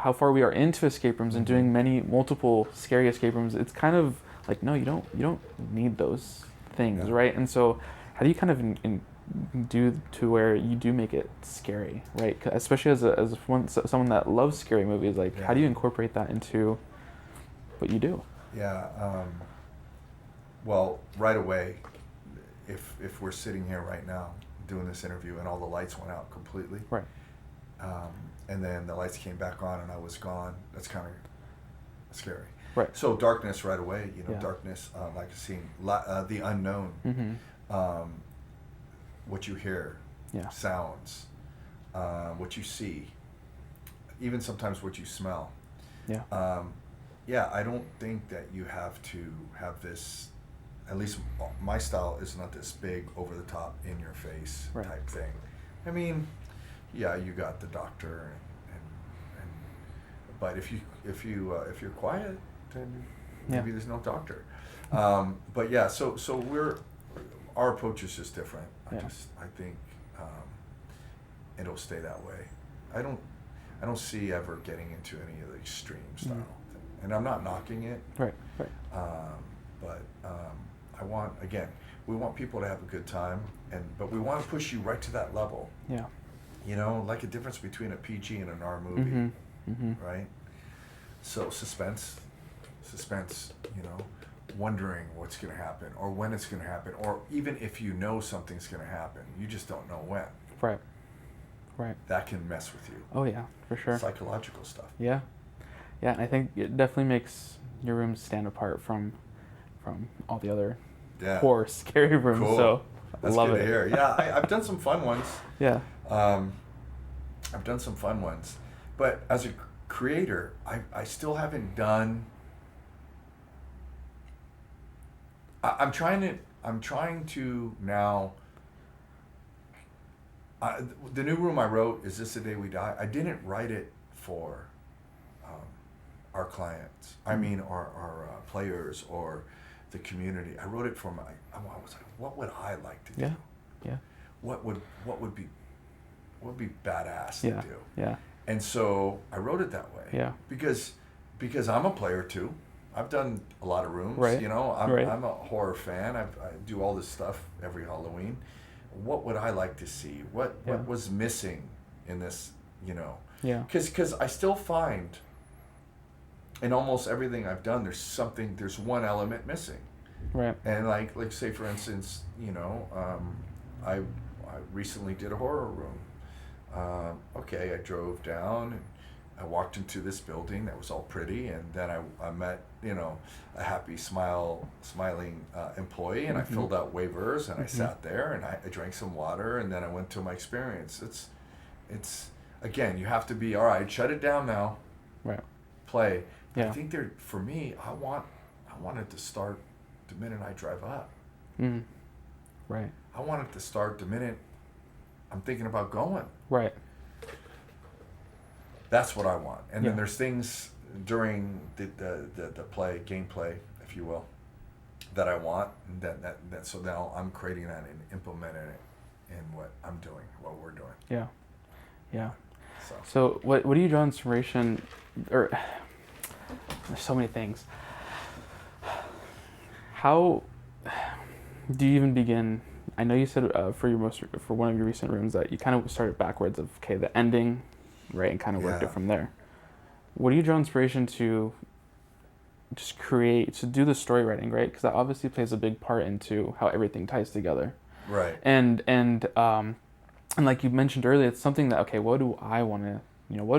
how far we are into escape rooms and Mm-hmm. doing many multiple scary escape rooms, it's kind of like, no, you don't need those things, Yeah. right? And so how do you kind of do to where you do make it scary, right? Especially as someone that loves scary movies, like how Yeah. do you incorporate that into what you do? Yeah. Well, right away, if we're sitting here right now doing this interview and all the lights went out completely, Right. um, and then the lights came back on and I was gone, that's kind of scary. Right. So darkness right away, Yeah. darkness, like seeing the unknown, Mm-hmm. um, what you hear, Yeah. sounds, what you see, even sometimes what you smell. Yeah. Um, yeah, I don't think that you have to have this. At least my style is not this big, over the top, in your face Right. type thing. I mean, yeah, you got the doctor, and but if you're quiet, then Yeah. maybe there's no doctor. But yeah, so our approach is just different. Yeah. I think it'll stay that way. I don't I don't see ever getting into any of the extreme style Mm. thing. And I'm not knocking it, Right. Right. but I want, again, we want people to have a good time, but we want to push you right to that level. Yeah. Like a difference between a PG and an R movie, Mm-hmm. Mm-hmm. right? So suspense, wondering what's going to happen or when it's going to happen, or even if you know something's going to happen, you just don't know when. Right. Right. That can mess with you. Oh yeah, for sure. Psychological stuff. Yeah. Yeah, and I think it definitely makes your rooms stand apart from all the other Yeah. poor scary rooms. Cool. So That's love good it. to hear. Yeah, I've done some fun ones. Yeah. Um, I've done some fun ones, but as a creator, I still haven't done. I'm trying to now. The new room I wrote, Is This the Day We Die? I didn't write it for um, our clients. I mean, our players or the community. I wrote it for I was like, what would I like to do? Yeah. Yeah. What would be badass Yeah. to do? Yeah. And so I wrote it that way. Yeah. Because I'm a player too. I've done a lot of rooms. Right. Right. I'm a horror fan. I do all this stuff every Halloween. What would I like to see? What Yeah. was missing in this? Yeah. Because I still find in almost everything I've done, there's one element missing. Right. And like say for instance, I recently did a horror room. Okay, I drove down and I walked into this building that was all pretty, and then I met a happy smiling employee, and I Mm-hmm. filled out waivers, and I Mm-hmm. sat there and I drank some water, and then I went to my experience. It's again, you have to be all right. Shut it down now. Right. Play. Yeah. I think for me, I want it to start the minute I drive up. Mm. Right. I want it to start the minute I'm thinking about going. Right. That's what I want. And Yeah. then there's things during the gameplay, if you will, that I want. And that so now I'm creating that and implementing it in what I'm doing, what we're doing. Yeah. Yeah. So So what do you draw inspiration, or there's so many things. How do you even begin? I know you said for one of your recent rooms that you kind of started backwards of the ending, right, and kind of worked Yeah. it from there. What do you draw inspiration to just create, to do the story writing, right? Because that obviously plays a big part into how everything ties together. right. And like you mentioned earlier, it's something that, okay, what do I want to, what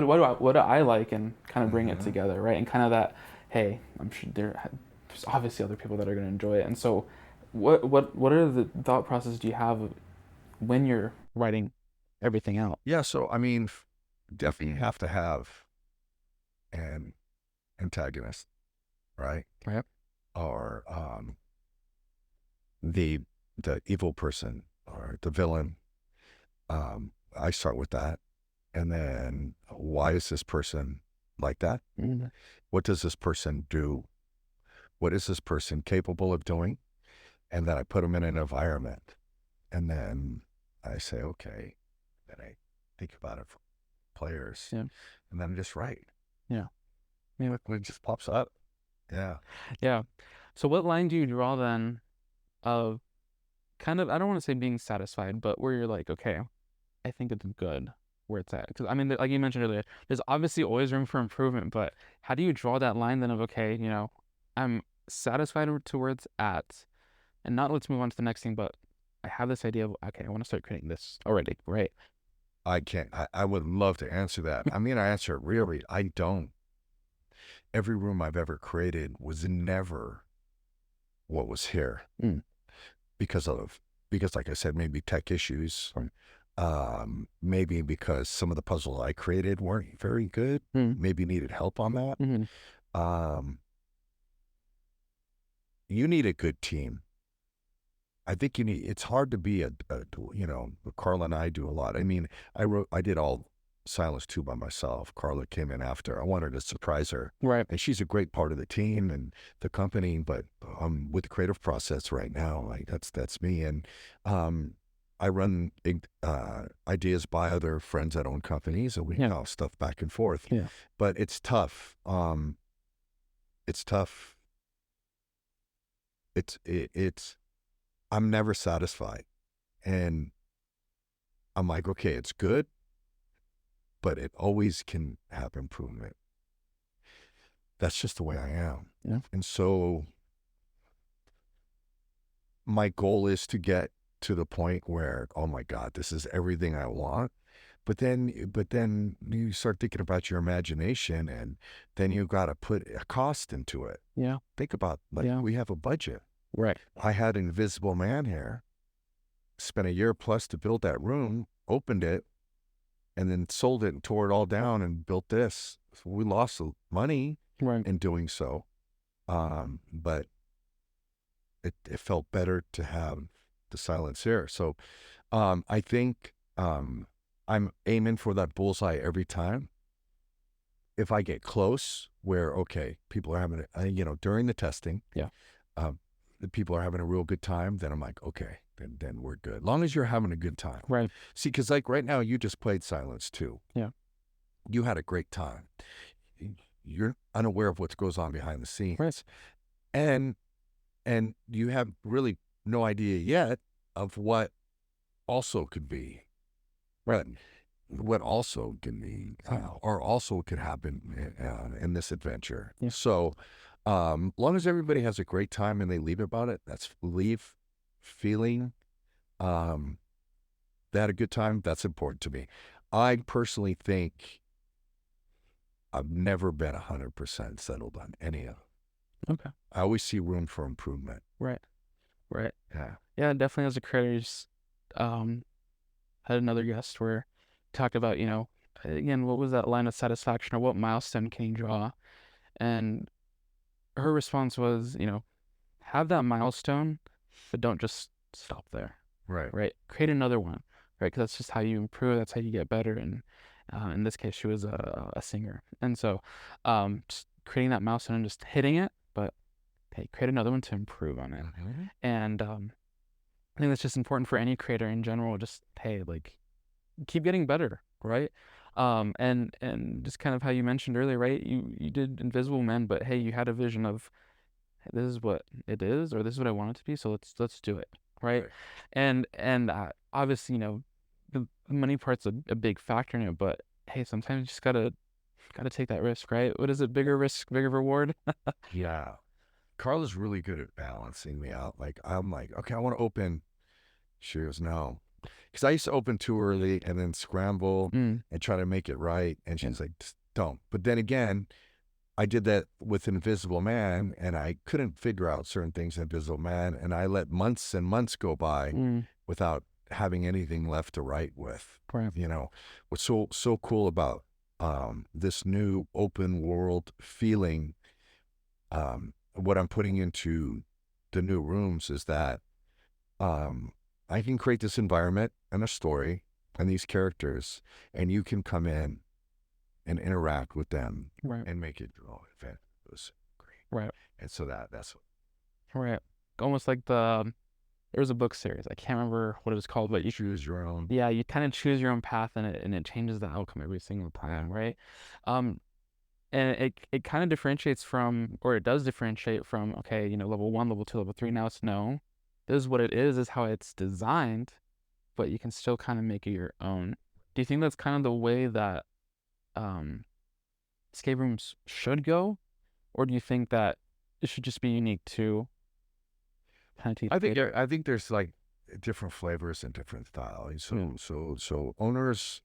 do I like, and kind of bring it Mhm. together, right? And kind of that, hey, I'm sure there's obviously other people that are going to enjoy it. And so what are the thought processes do you have when you're writing everything out? Yeah, so I mean, definitely have to have an antagonist, right? Right. Or the evil person or the villain. I start with that, and then why is this person like that? Mm-hmm. What does this person do? What is this person capable of doing? And then I put them in an environment, and then I say, okay. Then I think about it from a players, Yeah. and then just write. Yeah. Yeah. It just pops up. Yeah. Yeah. So what line do you draw then of kind of, I don't want to say being satisfied, but where you're like, okay, I think it's good where it's at? Because I mean, like you mentioned earlier, there's obviously always room for improvement, but how do you draw that line then of, okay, I'm satisfied to where it's at, and not let's move on to the next thing, but I have this idea of, okay, I want to start creating this already, right? I can't. I would love to answer that. I mean, I answer it really. I don't. Every room I've ever created was never what was here Mm. because like I said, maybe tech issues. Right. Maybe because some of the puzzles I created weren't very good. Mm. Maybe needed help on that. Mm-hmm. Um, you need a good team. I think it's hard to be Carla and I do a lot. I mean, I did all Silence 2 by myself. Carla came in after. I wanted to surprise her. Right. And she's a great part of the team and the company, but with the creative process right now, like that's me. And I run ideas by other friends that own companies, and we bounce stuff back and forth. Yeah. But it's tough. It's tough. It's I'm never satisfied. And I'm like, okay, it's good, but it always can have improvement. That's just the way I am. Yeah. And so my goal is to get to the point where, oh my God, this is everything I want. But then you start thinking about your imagination, and then you got to put a cost into it. Yeah. Think about, we have a budget. Right. I had an Invisible Man here, spent a year plus to build that room, opened it, and then sold it and tore it all down and built this. So we lost money in doing so. But it felt better to have the silence here. So I think I'm aiming for that bullseye every time. If I get close where, okay, people are having, during the testing, the people are having a real good time, then I'm like, okay, then we're good. Long as you're having a good time. Right. See, because like right now, you just played Silence 2. Yeah. You had a great time. You're unaware of what goes on behind the scenes. Right. And you have really no idea yet of what also could be. Right. What also can be, or also could happen in this adventure. Yeah. So, long as everybody has a great time and they leave about it, leave feeling they had a good time. That's important to me. I personally think I've never been 100% settled on any of it. Okay. I always see room for improvement. Right. Right. Yeah. Yeah, definitely as a creator, had another guest where talked about, again, what was that line of satisfaction or what milestone can you draw? And her response was, have that milestone, but don't just stop there. Right. Right. Create another one. Right. Because that's just how you improve. That's how you get better. And in this case, she was a singer. And so just creating that milestone and just hitting it, but hey, create another one to improve on it. Mm-hmm. And I think that's just important for any creator in general. Just, hey, like, keep getting better, right? And just kind of how you mentioned earlier, right? You did Invisible Man, but hey, you had a vision of, hey, this is what it is, or this is what I want it to be. So let's do it, right? And obviously, the money part's a big factor in it. But hey, sometimes you just gotta take that risk, right? What is it? Bigger risk, bigger reward. Yeah. Carla's really good at balancing me out. Like, I'm like, okay, I want to open. She goes, no. Because I used to open too early and then scramble and try to make it right. And she's like, just don't. But then again, I did that with Invisible Man, and I couldn't figure out certain things in Invisible Man. And I let months and months go by without having anything left to write with. Right. What's so cool about this new open world feeling, what I'm putting into the new rooms is that I can create this environment and a story and these characters, and you can come in and interact with them and make it event. It was great. Right. And so that's right. Almost like the there was a book series. I can't remember what it was called, but you Choose your own. yeah, you kind of choose your own path, and it changes the outcome every single time, right? Um, and it kind of differentiates from, or it does differentiate from, okay, level one, level two, level three. Now it's no, this is what it is how it's designed, but you can still kind of make it your own. Do you think that's kind of the way that um escape rooms should go, or do you think that it should just be unique to kind of each place? I think there's like different flavors and different styles. Yeah. So owners,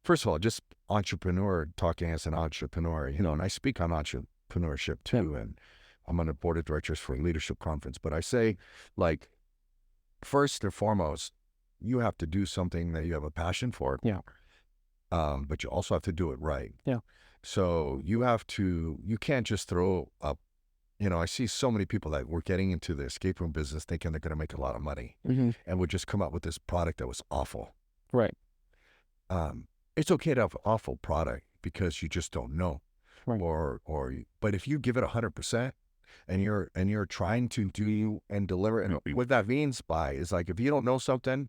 first of all, just entrepreneur, talking as an entrepreneur, and I speak on entrepreneurship Yeah. too, and I'm on the board of directors for a leadership conference. But I say, like, first and foremost, you have to do something that you have a passion for. Yeah. But you also have to do it right. Yeah. So you can't just throw up. I see so many people that were getting into the escape room business thinking they're going to make a lot of money Hmm. and would just come up with this product that was awful. Right. It's okay to have an awful product because you just don't know. Right. But if you give it 100% and you're trying to do and deliver, and what that means by is like, if you don't know something,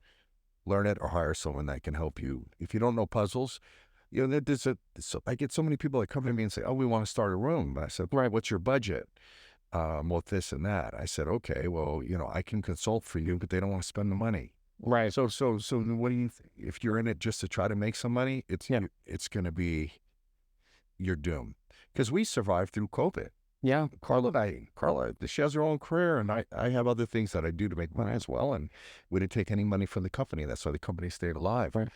learn it or hire someone that can help you. If you don't know puzzles, I get so many people that come to me and say, "Oh, we want to start a room." I said, Right. "What's your budget?" Well, this and that. I said, "Okay, well, I can consult for you, but they don't want to spend the money." Right. So what do you if you're in it just to try to make some money, Yeah. it's going to be your doom. Because we survived through COVID. Yeah. Carla, she has her own career, and I have other things that I do to make money as well. And we didn't take any money from the company. That's why the company stayed alive. Right.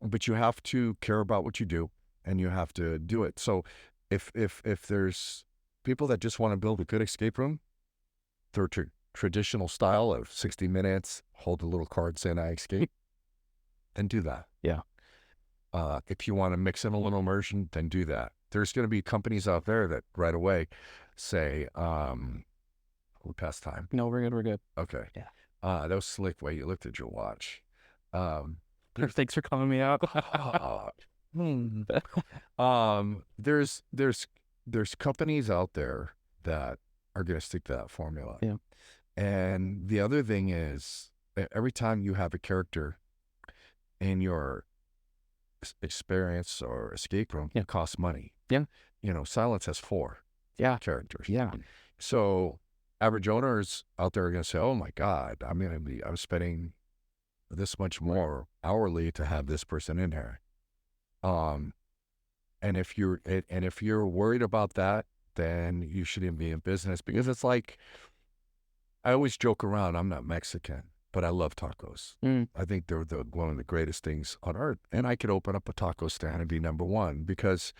But you have to care about what you do, and you have to do it. So if there's people that just want to build a good escape room, through traditional style of 60 minutes, hold the little card saying I escape, then do that. Yeah. If you want to mix in a little immersion, then do that. There's going to be companies out there that right away say, we're past time. No, we're good. We're good. Okay. Yeah. That was slick way you looked at your watch. Thanks for calling me out. There's companies out there that are going to stick to that formula. Yeah. And the other thing is, every time you have a character in your experience or escape room, it costs money. Yeah. Silence has 4 characters. Yeah. So average owners out there are going to say, "Oh my God, I'm spending this much more hourly to have this person in here." And if you're worried about that, then you shouldn't be in business, because it's like, I always joke around, I'm not Mexican, but I love tacos. I think they're one of the greatest things on earth. And I could open up a taco stand and be number one because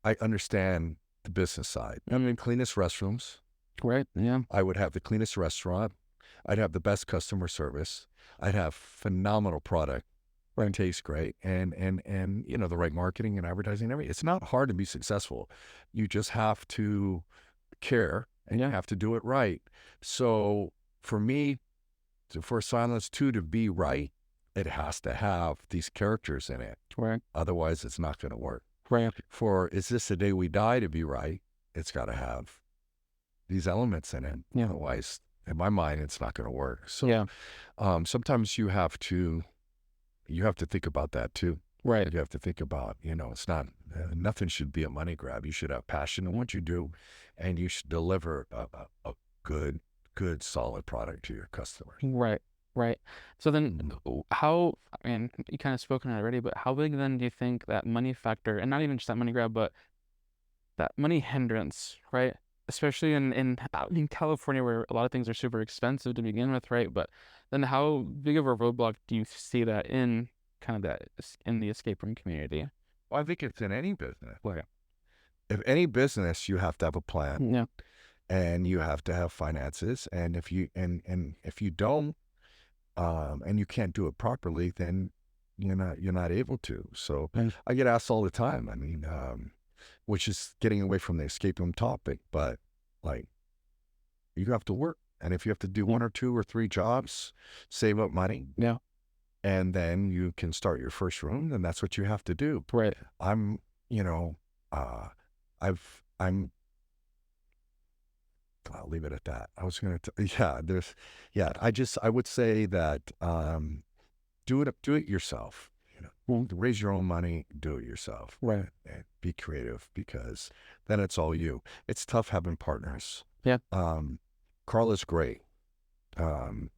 I understand the business side. I'm in cleanest restrooms. Right. Yeah. I would have the cleanest restaurant. I'd have the best customer service. I'd have phenomenal product. It tastes great. And the right marketing and advertising and everything. It's not hard to be successful. You just have to care, and you have to do it right. So for me, for Silence 2 to be right, it has to have these characters in it. Right. Otherwise, it's not going to work. Right. For Is This the Day We Die to be right, it's got to have these elements in it. Yeah. Otherwise, in my mind, it's not going to work. So sometimes you have to think about that too. Right. You have to think about, it's not, nothing should be a money grab. You should have passion in what you do, and you should deliver a good, solid product to your customers. Right. Right. So then you kind of spoken on it already, but how big then do you think that money factor, and not even just that money grab, but that money hindrance, right? Especially out in California, where a lot of things are super expensive to begin with, right? But then how big of a roadblock do you see that in the escape room community? Well, I think it's in any business. Right. If any business, you have to have a plan. Yeah. And you have to have finances. And if you don't, and you can't do it properly, then you're not able to. So I get asked all the time. I mean, which is getting away from the escape room topic, but like, you have to work. And if you have to do 1 or 2 or 3 jobs, save up money. Yeah. And then you can start your first room, then that's what you have to do. Right. I'm I'll leave it at that. I was going to, yeah, I would say that, do it yourself. Raise your own money, do it yourself. Right. And be creative, because then it's all you. It's tough having partners. Yeah. Carla's great.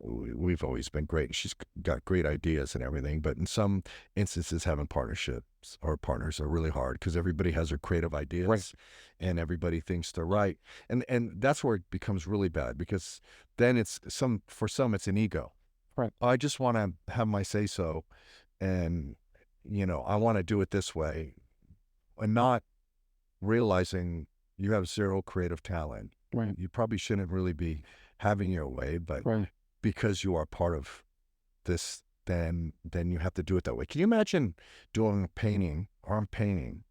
We've always been great. She's got great ideas and everything, but in some instances, having partnerships or partners are really hard because everybody has their creative ideas, Right. and everybody thinks they're right, and that's where it becomes really bad, because then for some it's an ego. Right. I just want to have my say so, and I want to do it this way, and not realizing you have zero creative talent. Right. You probably shouldn't really be having your way, but Right. because you are part of this, then you have to do it that way. Can you imagine doing a painting, or I'm painting,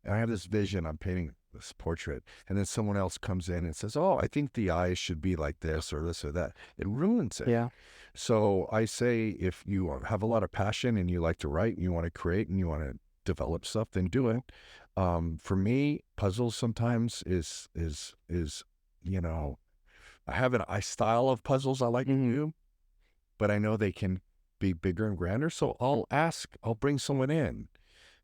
and I have this vision, I'm painting this portrait, and then someone else comes in and says, oh, I think the eyes should be like this or this or that. It ruins it. Yeah. So I say, if you have a lot of passion and you like to write and you want to create and you want to develop stuff, then do it. For me, puzzles sometimes is I have a style of puzzles I like to do, but I know they can be bigger and grander. So I'll bring someone in,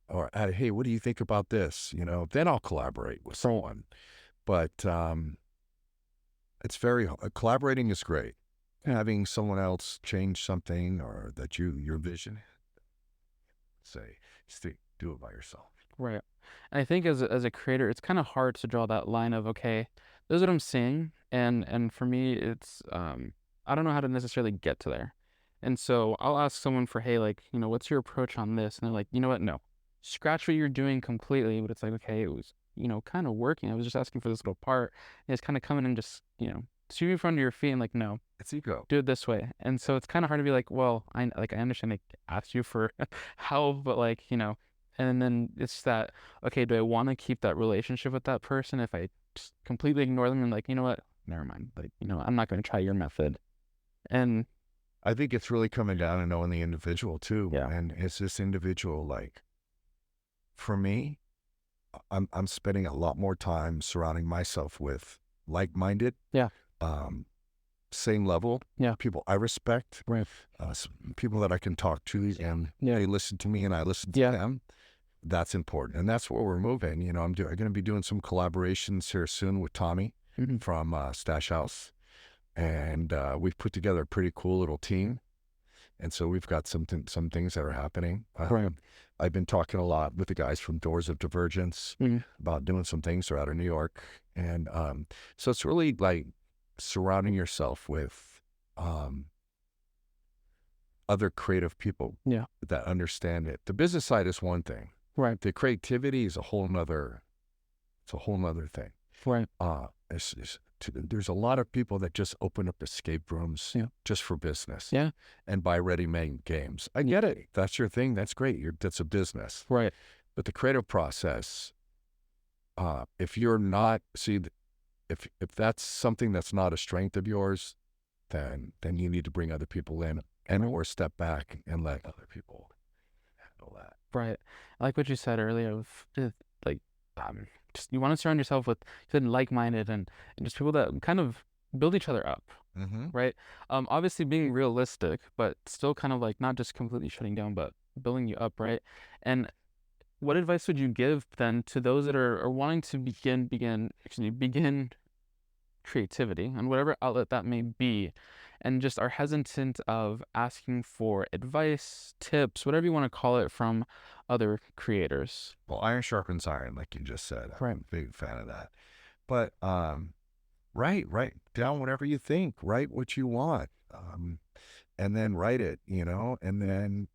or hey, what do you think about this? Then I'll collaborate with someone. But it's collaborating is great. Having someone else change something, or that your vision, say, do it by yourself. Right. And I think as a creator, it's kind of hard to draw that line of, okay, this is what I'm seeing, and for me, it's I don't know how to necessarily get to there, and so I'll ask someone for, hey, like, what's your approach on this, and they're like, you know what, no, scratch what you're doing completely, but it's like, okay, it was kind of working. I was just asking for this little part, and it's kind of coming and just sweep in front of your feet, and like, no, It's ego. do it this way. And so it's kind of hard to be like, well, I understand they asked you for help, but like, and then it's that, okay, do I want to keep that relationship with that person if I just completely ignore them and like, you know what, never mind, like, I'm not going to try your method. And I think it's really coming down to knowing the individual too. Yeah. And it's this individual, like, for me, I'm spending a lot more time surrounding myself with like-minded, Yeah. same level, Yeah. people I respect, Right. people that I can talk to, and Yeah. they listen to me and I listen to Yeah. them. That's important, and that's where we're moving. I'm going to be doing some collaborations here soon with Tommy from Stash House, and we've put together a pretty cool little team. And so we've got some things that are happening. Right. I've been talking a lot with the guys from Doors of Divergence about doing some things. They're out of New York. And so it's really like surrounding yourself with other creative people that understand it. The business side is one thing. Right. The creativity is a whole nother thing. Right. There's a lot of people that just open up escape rooms just for business. Yeah. And buy ready-made games. I get it. That's your thing. That's great. That's a business. Right. But the creative process, if you're not, if that's something that's not a strength of yours, then you need to bring other people in or step back and let other people handle that. Right. I like what you said earlier of like, just you want to surround yourself with like-minded and just people that kind of build each other up. Right. Obviously being realistic, but still kind of like not just completely shutting down, but building you up. Right. And what advice would you give then to those that are wanting to begin creativity on whatever outlet that may be, and just are hesitant of asking for advice, tips, whatever you want to call it, from other creators? Well, iron sharpens iron, like you just said. I'm Right. a big fan of that. But write down whatever you think. Write what you want, and then write it. And then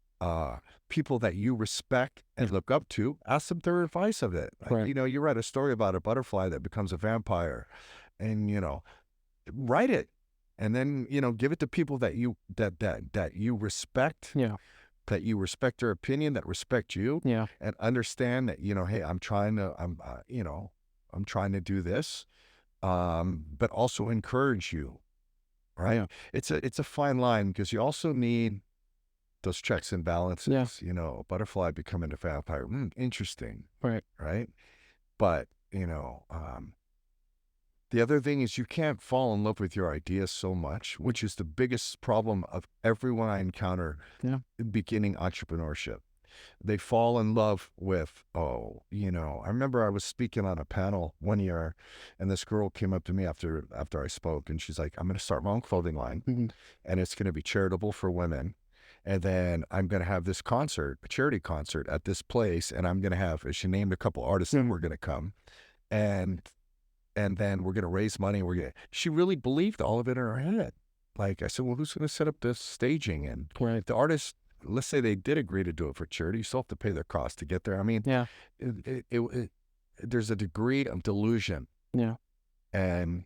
people that you respect and look up to, ask them their advice of it. Right. You read a story about a butterfly that becomes a vampire, and write it, and then give it to people that you respect. Yeah. That you respect their opinion, that respect you. Yeah. And understand that hey, I'm trying to do this, but also encourage you. Right. Yeah. It's a fine line, because you also need those checks and balances. Yeah. A butterfly becoming a vampire. Interesting. Right. Right. But The other thing is you can't fall in love with your ideas so much, which is the biggest problem of everyone I encounter Yeah. beginning entrepreneurship. They fall in love with, I remember I was speaking on a panel one year, and this girl came up to me after I spoke, and she's like, I'm going to start my own clothing line, Mhm. and it's going to be charitable for women. And then I'm going to have this concert, a charity concert at this place, and I'm going to have, she named a couple artists that were going to come. And then we're going to raise money. She really believed all of it in her head. Like I said, well, who's going to set up this staging? And Right. the artists, let's say they did agree to do it for charity, you still have to pay their cost to get there. I mean, Yeah. there's a degree of delusion, Yeah. and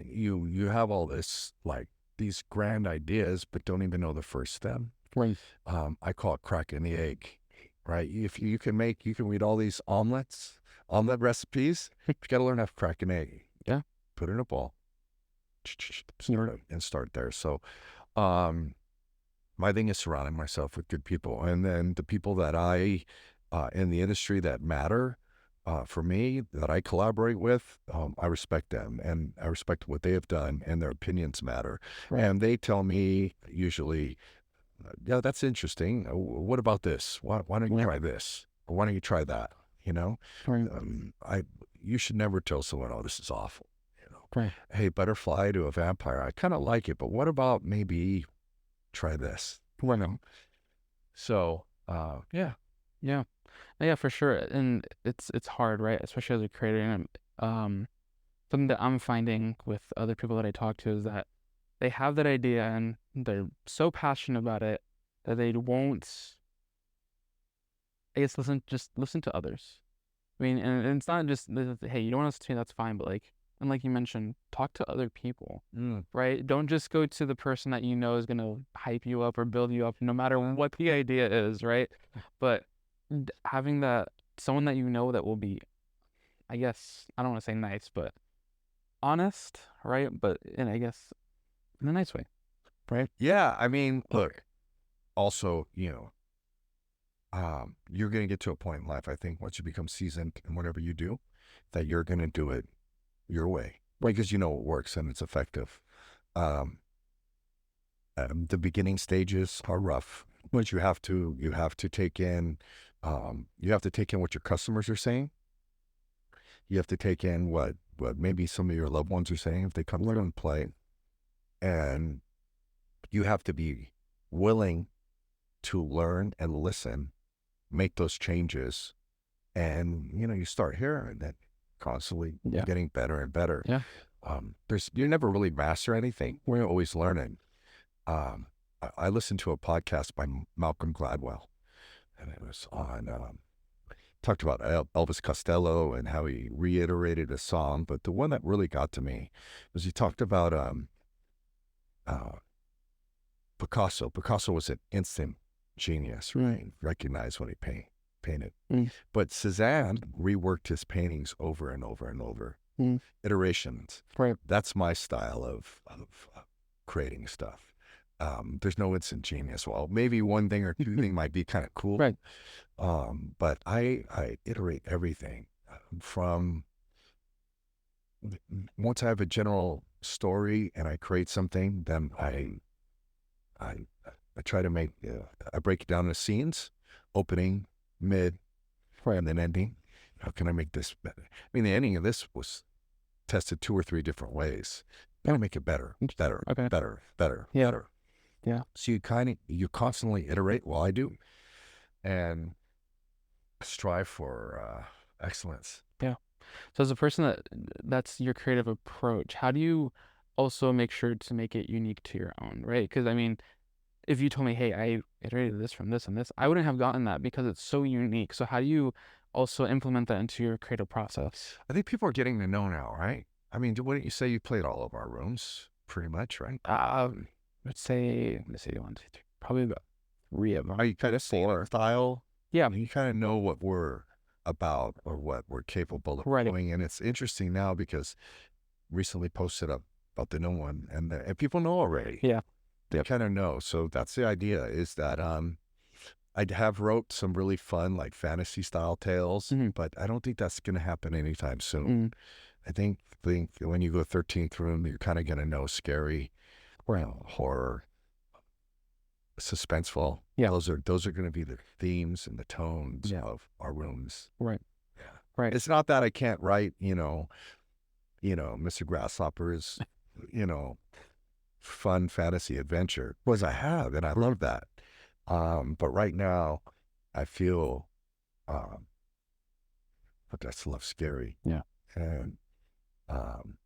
you have all this, like, these grand ideas, but don't even know the first step. Right. I call it cracking the egg, right? If you can read all these omelet recipes, you got to learn how to crack an egg. Yeah. Put it in a bowl, and start there. So, my thing is surrounding myself with good people, and then the people that in the industry that matter, for me, that I collaborate with, I respect them, and I respect what they have done, and their opinions matter. Right. And they tell me usually, yeah, that's interesting. What about this? Why don't you try this? Or why don't you try that? You know, Right. You should never tell someone, oh, this is awful. Right. Hey, butterfly to a vampire, I kind of like it, but what about maybe try this? Right. So, yeah. Yeah. Yeah, for sure. And it's hard, right? Especially as a creator. And something that I'm finding with other people that I talk to is that they have that idea and they're so passionate about it that they won't, I guess, listen to others. I mean, and it's not just, hey, you don't want to listen to me, that's fine, but like, and like you mentioned, talk to other people, right? Don't just go to the person that you know is going to hype you up or build you up, no matter what the idea is, right? But having that, someone that you know that will be, I guess, I don't want to say nice, but honest, right? But I guess in a nice way, right? Yeah. I mean, look, also, you're going to get to a point in life, I think, once you become seasoned in whatever you do, that you're going to do it your way, right? Because you know it works and it's effective. The beginning stages are rough, but you have to take in, what your customers are saying. You have to take in what maybe some of your loved ones are saying if they come through and play, and you have to be willing to learn and listen, make those changes, and you start hearing that constantly getting better and better. Yeah. You never really master anything. We're always learning. I listened to a podcast by Malcolm Gladwell, and it was on, talked about Elvis Costello and how he reiterated a song. But the one that really got to me was he talked about Picasso. Picasso was an instant genius, right? Recognized when he painted. But Cézanne reworked his paintings over and over and over. Iterations. Right. That's my style of creating stuff. There's no instant genius. Well, maybe one thing or two thing might be kind of cool. Right. But I iterate everything from once I have a general story and I create something, then I try to make, I break it down into scenes, opening, mid, and then ending. How can I make this better? I mean, the ending of this was tested 2 or 3 different ways. Gotta make it better, better, Okay. better, better, Yeah. better. Yeah. So you constantly iterate. Well, I do, and strive for excellence. Yeah. So as a person that's your creative approach, how do you also make sure to make it unique to your own, right? Because I mean, if you told me, hey, I iterated this from this and this, I wouldn't have gotten that because it's so unique. So how do you also implement that into your creative process? I think people are getting to know now, right? I mean, wouldn't you say you played all of our rooms pretty much, right? Let's see, 1, 2, 3, probably about 3 of them. Are you kind of seeing our style? Yeah. You kind of know what we're about or what we're capable of doing. And it's interesting now because recently posted up about the new one, and people know already. Yeah. They kind of know. So that's the idea, is that I have wrote some really fun, like fantasy style tales, but I don't think that's going to happen anytime soon. I think when you go 13th room, you're kind of going to know scary, horror, suspenseful. Yeah. Those are going to be the themes and the tones Yeah. of our rooms. Right. Yeah. Right. It's not that I can't write, Mr. Grasshopper's, fun fantasy adventure. Was I have, and I love that. But right now, I feel, I just love scary. Yeah. And um,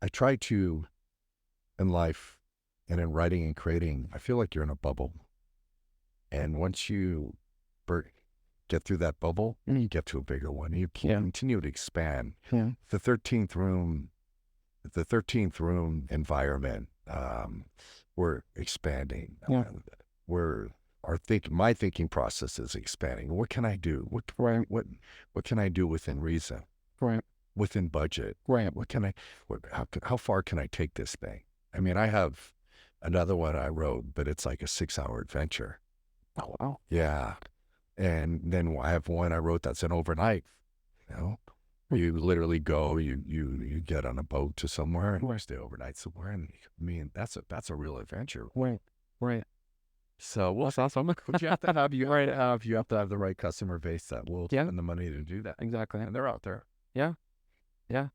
I try to, in life and in writing and creating, I feel like you're in a bubble. And once you get through that bubble, you get to a bigger one. You continue to expand. Yeah. The 13th room environment, we're expanding. Yeah. My thinking process is expanding. What can I do? What can I do within reason? Right. Within budget? Right. How far can I take this thing? I mean, I have another one I wrote, but it's like a 6-hour adventure. Oh, wow. Yeah. And then I have one I wrote that's an overnight, you literally go, you get on a boat to somewhere and stay overnight somewhere. And I mean, that's a real adventure. Right. Right. So That's awesome. But you have to have you have to have the right customer base that will Yeah. spend the money to do that. Exactly. And they're out there. Yeah. Yeah.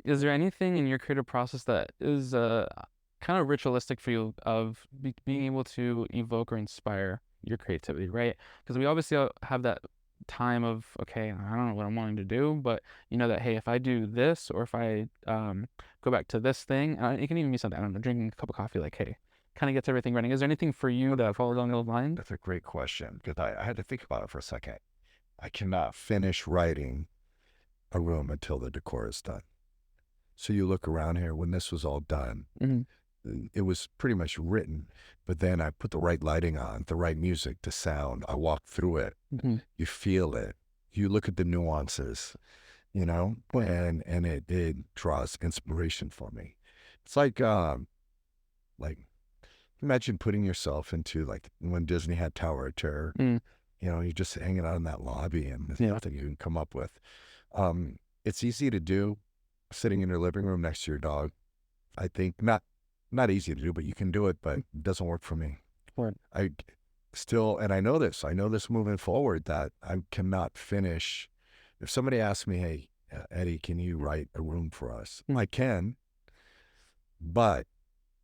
Is there anything in your creative process that is kind of ritualistic for you of being able to evoke or inspire your creativity, right? Because we obviously have that time of, okay, I don't know what I'm wanting to do, but you know that, hey, if I do this or if I go back to this thing, it can even be something, I don't know, drinking a cup of coffee, like, hey, kind of gets everything running. Is there anything for you that falls along those lines? That's a great question because I had to think about it for a second. I cannot finish writing a room until the decor is done. So you look around here, when this was all done, it was pretty much written, but then I put the right lighting on, the right music, the sound. I walk through it. You feel it. You look at the nuances, and it draws inspiration for me. It's like imagine putting yourself into like when Disney had Tower of Terror. You're just hanging out in that lobby and there's nothing you can come up with. It's easy to do sitting in your living room next to your dog. I think not easy to do, but you can do it, but it doesn't work for me. Right. And I know this moving forward, that I cannot finish. If somebody asks me, hey, Eddie, can you write a room for us? I can, but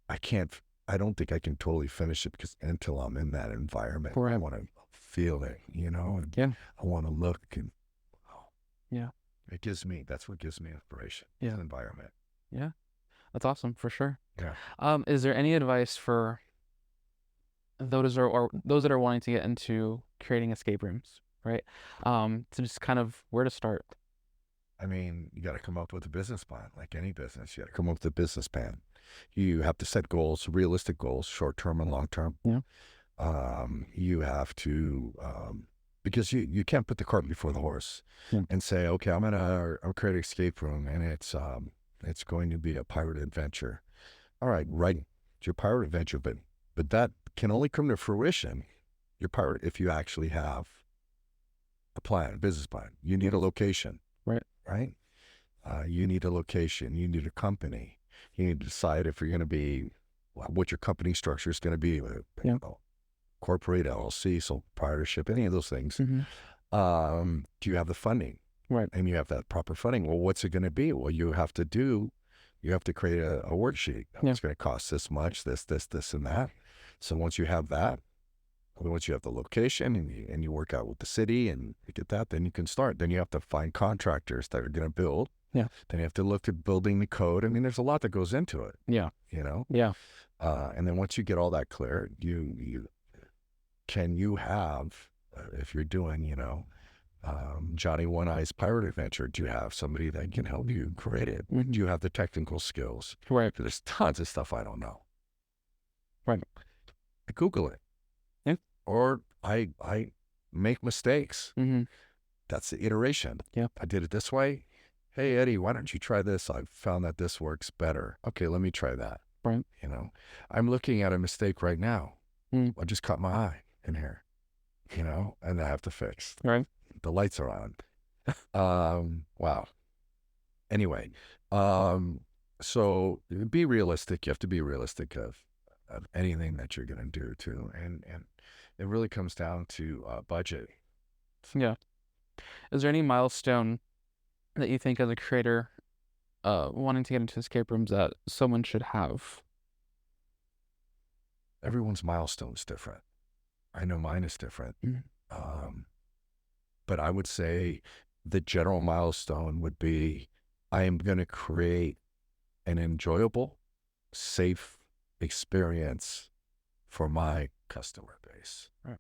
I can't, I don't think I can totally finish it until I'm in that environment. Right. I want to feel it, and I want to look and, that's what gives me inspiration. Yeah. The environment. Yeah. That's awesome, for sure. Yeah. Is there any advice for those that are wanting to get into creating escape rooms, right? To just kind of where to start? I mean, you got to come up with a business plan. Like any business, you got to come up with a business plan. You have to set goals, realistic goals, short-term and long-term. Yeah. You have to, because you can't put the cart before the horse and say, okay, I'm create an escape room and it's going to be a pirate adventure. All right, right. It's your pirate adventure, but that can only come to fruition, your pirate, if you actually have a plan, a business plan. You need a location. Right? You need a location. You need a company. You need to decide if you're going to be, what your company structure is going to be. Corporate, LLC, sole proprietorship, any of those things. Do you have the funding? Right. And you have that proper funding. Well, what's it going to be? Well, you have to create a worksheet. It's going to cost this much, this, and that. So once you have that, once you have the location and you work out with the city and you get that, then you can start. Then you have to find contractors that are going to build. Yeah. Then you have to look at building the code. I mean, there's a lot that goes into it. Yeah. Yeah. And then once you get all that clear, you have, if you're doing, Johnny One Eye's pirate adventure, do you have somebody that can help you create it? Do you have the technical skills? Right. There's tons of stuff I don't know. Right. I Google it. Yeah. Or I make mistakes. That's the iteration. Yeah. I did it this way. Hey, Eddie, why don't you try this? I found that this works better. Okay, let me try that. Right. I'm looking at a mistake right now. I just caught my eye in here, and I have to fix. Right. The lights are on. Wow. Anyway, um, so be realistic. You have to be realistic of anything that you're going to do too, and it really comes down to budget. Yeah. Is there any milestone that you think as a creator, wanting to get into escape rooms that someone should have? Everyone's milestone's different. I know mine is different. Mm. Um, but I would say the general milestone would be I am going to create an enjoyable, safe experience for my customer base. Right.